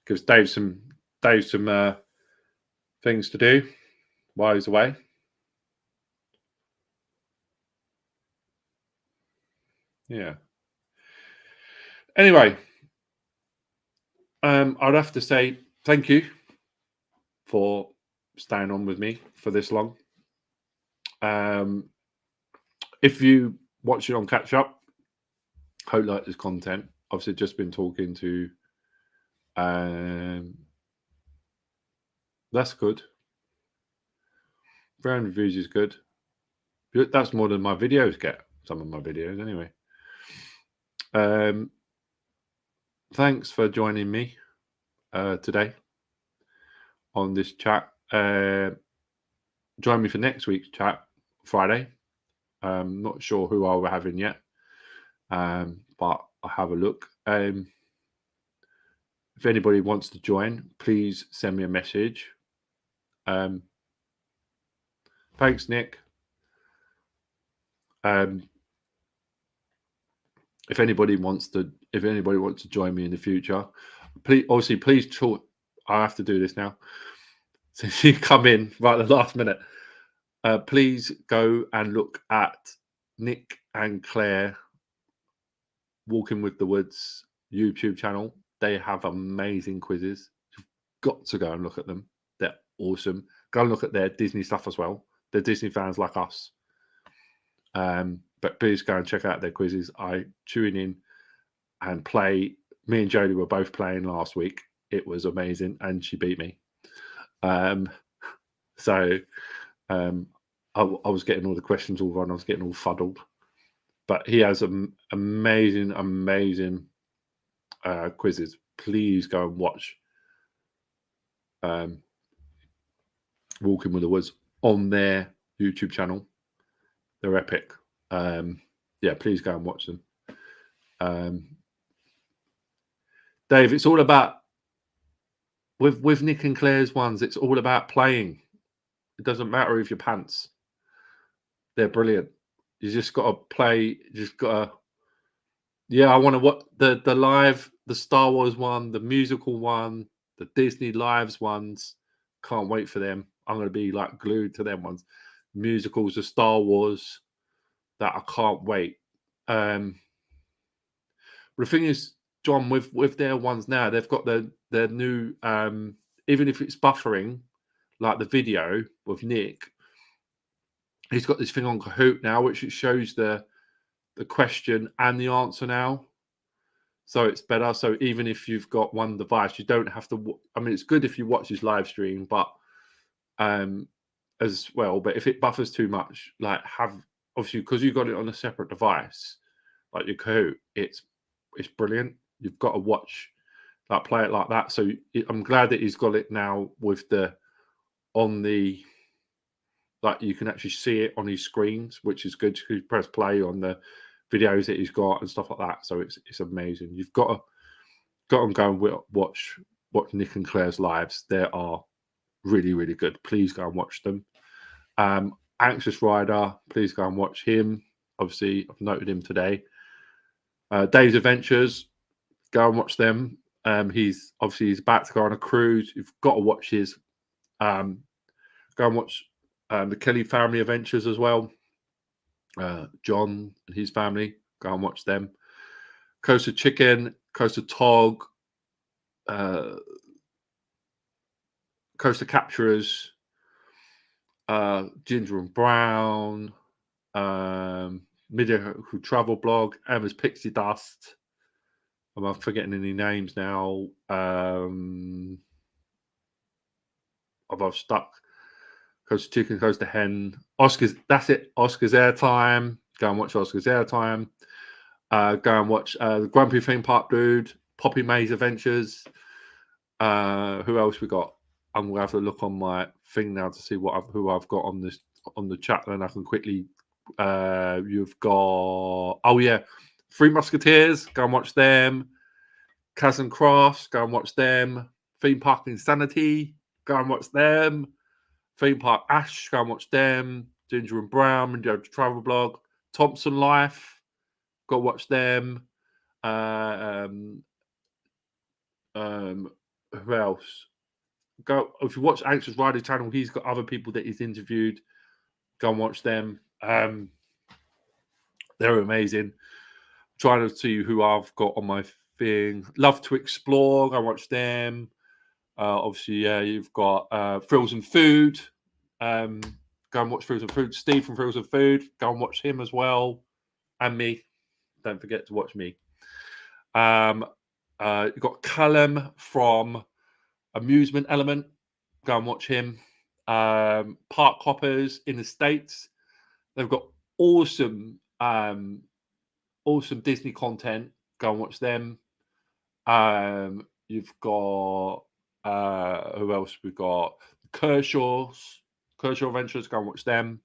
Gives Dave some things to do while he's away. Yeah. Anyway, I'd have to say thank you for staying on with me for this long. If you watch it on catch up, hope like this content. Obviously, just been talking to. That's good. Brand reviews is good. That's more than my videos get. Some of my videos, anyway. Thanks for joining me today on this chat. Join me for next week's chat, Friday. Not sure who I'll be having yet, but I'll have a look. If anybody wants to join, please send me a message. Thanks, Nick. If anybody wants to join me in the future, please talk. I have to do this now. Since you come in right at the last minute, please go and look at Nick and Claire Walking with the Woods YouTube channel. They have amazing quizzes. You've got to go and look at them. They're awesome. Go and look at their Disney stuff as well. They're Disney fans like us. But please go and check out their quizzes. I tune in and play. Me and Jodie were both playing last week. It was amazing, and she beat me. I was getting all the questions all wrong. I was getting all fuddled. But he has amazing quizzes. Please go and watch Walking with the Woods on their YouTube channel. They're epic. Please go and watch them. Dave, it's all about with Nick and Claire's ones. It's all about playing. It doesn't matter if you're pants. They're brilliant. You just got to play. You just got to. Yeah, I want to watch the live, the Star Wars one, the musical one, the Disney Lives ones. Can't wait for them. I'm going to be like glued to them ones. Musicals, the Star Wars, that I can't wait. The thing is, John, with their ones now, they've got their new, even if it's buffering, like the video with Nick, he's got this thing on Kahoot now, which it shows the question and the answer now. So it's better. So even if you've got one device, you don't have to. I mean, it's good if you watch his live stream, but as well. But if it buffers too much, like obviously because you got it on a separate device, like your Kahoot, it's brilliant. You've got to watch, like play it like that. So I'm glad that he's got it now with like you can actually see it on his screens, which is good. You press play on the videos that he's got and stuff like that. So it's amazing. You've got to go and watch Nick and Claire's lives. They are really, really good. Please go and watch them. Anxious Rider, please go and watch him. Obviously, I've noted him today. Dave's Adventures, go and watch them. He's about to go on a cruise. You've got to watch his. Go and watch the Kelly Family Adventures as well. John and his family, go and watch them. Coastal Chicken, Coastal Tog, Coastal Capturers, Ginger and Brown, Mediocre Travel Blog, Emma's Pixie Dust. Am I forgetting any names now? I've stuck. Coastal Chicken, Coastal Hen, Oscars. That's it. Oscars Airtime. Go and watch Oscars Airtime. Go and watch the Grumpy Theme Park Dude, Poppy May's Adventures. Who else we got? I'm gonna have to look on my thing now to see who I've got on the chat. Then I can quickly. You've got Three Musketeers. Go and watch them. Kaz and Crafts. Go and watch them. Theme Park Insanity. Go and watch them. Theme Park Ash, go and watch them. Ginger and Brown, and Travel Blog. Thompson Life, go watch them. Who else? Go if you watch Anxious Rider channel, he's got other people that he's interviewed. Go and watch them. They're amazing. Trying to see who I've got on my thing. Love to Explore, go and watch them. You've got Thrills and Food. Go and watch Thrills and Food. Steve from Thrills and Food. Go and watch him as well. And me. Don't forget to watch me. You've got Callum from Amusement Element. Go and watch him. Park Hoppers in the States. They've got awesome Disney content. Go and watch them. You've got who else? We've got Kershaw Adventures. Go and watch them.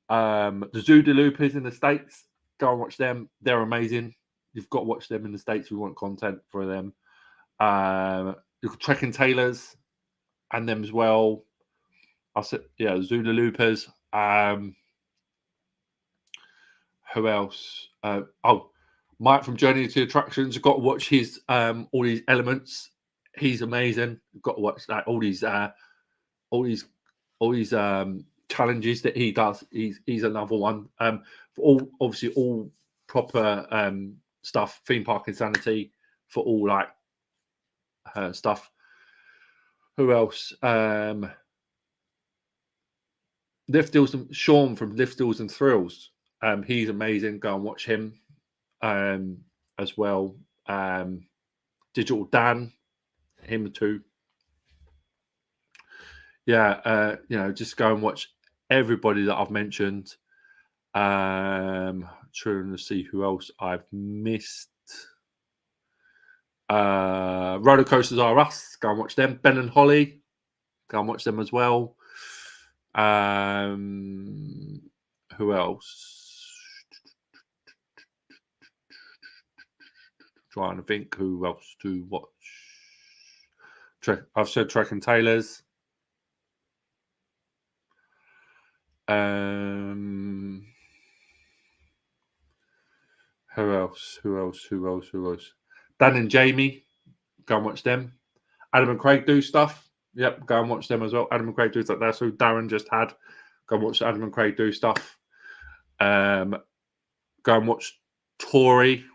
The Zoodoo Loopers in the States. Go and watch them. They're amazing. You've got to watch them in the States if you want content for them. You've got Trekking Tailors and them as well. I said, yeah, Zoodoo Loopers. Who else? Mike from Journey to Attractions. You've got to watch his all these elements. He's amazing. You've got to watch that all these challenges that he does. He's another one. For all proper stuff. Theme Park Insanity. for all like stuff. Who else? Lift Deals and Sean from Lift Deals and Thrills. He's amazing. Go and watch him as well. Digital Dan, him too. Yeah, just go and watch everybody that I've mentioned. Trying to see who else I've missed. Roller Coasters Are Us. Go and watch them. Ben and Holly. Go and watch them as well. Who else? Trying to think who else to watch. I've said Trek and Taylor's. Who else? Dan and Jamie. Go and watch them. Adam and Craig do stuff. Yep, go and watch them as well. Adam and Craig do stuff. That's who Darren just had. Go and watch Adam and Craig do stuff. Go and watch Tori.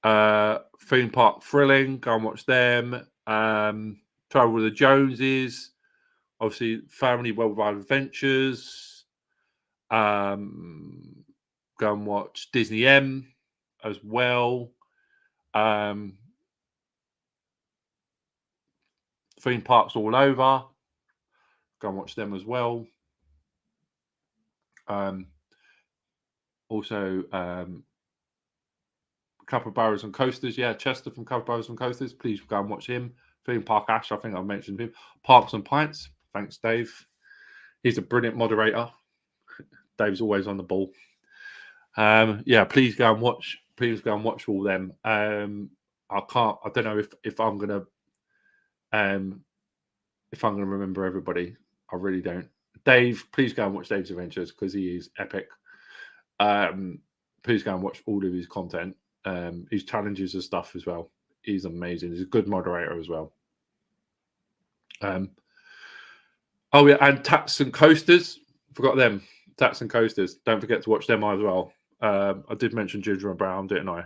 Theme Park Thrilling. Go and watch them. Travel with the Joneses. Obviously, Family Worldwide Adventures. Go and watch Disney M as well. Theme parks all over. Go and watch them as well. Also, Capybaras and Coasters. Yeah, Chester from Capybaras and Coasters. Please go and watch him. Theme Park Ash, I think I've mentioned him. Parks and Pints. Thanks, Dave. He's a brilliant moderator. Dave's always on the ball. Yeah, please go and watch. Please go and watch all them. I don't know if I'm gonna remember everybody. I really don't. Dave, please go and watch Dave's Adventures because he is epic. Please go and watch all of his content. His challenges and stuff as well. He's amazing. He's a good moderator as well. Oh yeah, and Tats and Coasters. Forgot them. Tats and Coasters. Don't forget to watch them as well. I did mention Ginger and Brown, didn't I?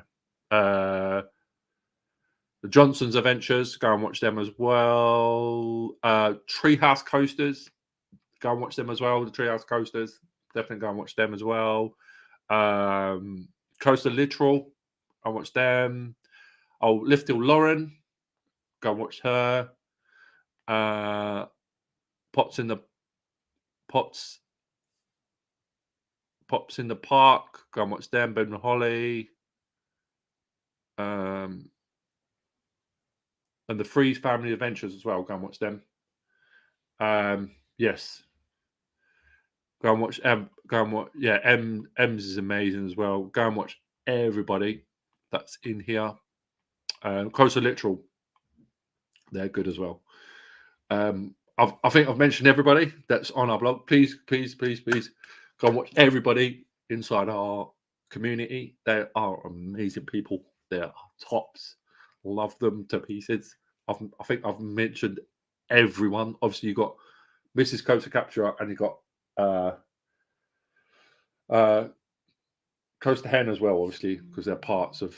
The Johnson's Adventures. Go and watch them as well. Treehouse Coasters. Go and watch them as well. The Treehouse Coasters. Definitely go and watch them as well. Coaster Literal. I watch them. Oh, Lift Hill Lauren. Go and watch her. Pops in the Park. Go and watch them. Ben and Holly. And the Freeze Family Adventures as well. Go and watch them. Yes. Go and watch Ems is amazing as well. Go and watch everybody that's in here. Closer Literal. They're good as well. I think I've mentioned everybody that's on our blog. Please go and watch everybody inside our community. They are amazing people. They are tops. Love them to pieces. I think I've mentioned everyone. Obviously, you got Mrs. Coaster Capturer and you got Coaster Hen as well, obviously, because they're parts of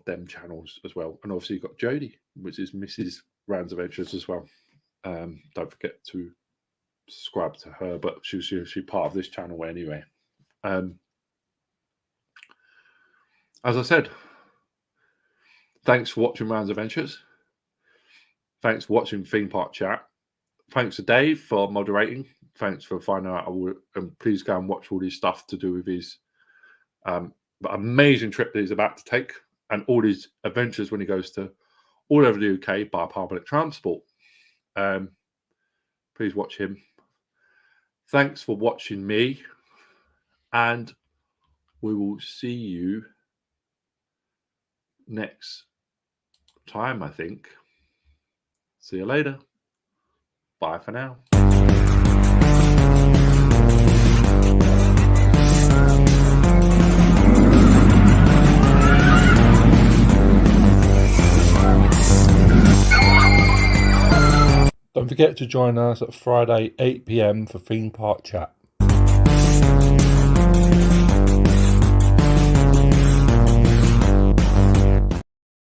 them channels as well. And obviously, you've got Jodie, which is Mrs. Rounds Adventures as well. Don't forget to subscribe to her, but she's part of this channel anyway. As I said, thanks for watching Rounds Adventures. Thanks for watching Theme Park Chat. Thanks to Dave for moderating. Thanks for finding out. And please go and watch all his stuff to do with his amazing trip that he's about to take and all his adventures when he goes to all over the UK by public transport. Please watch him. Thanks for watching me, and we will see you next time, I think. See you later. Bye for now. Don't forget to join us at Friday 8 PM for Theme Park Chat.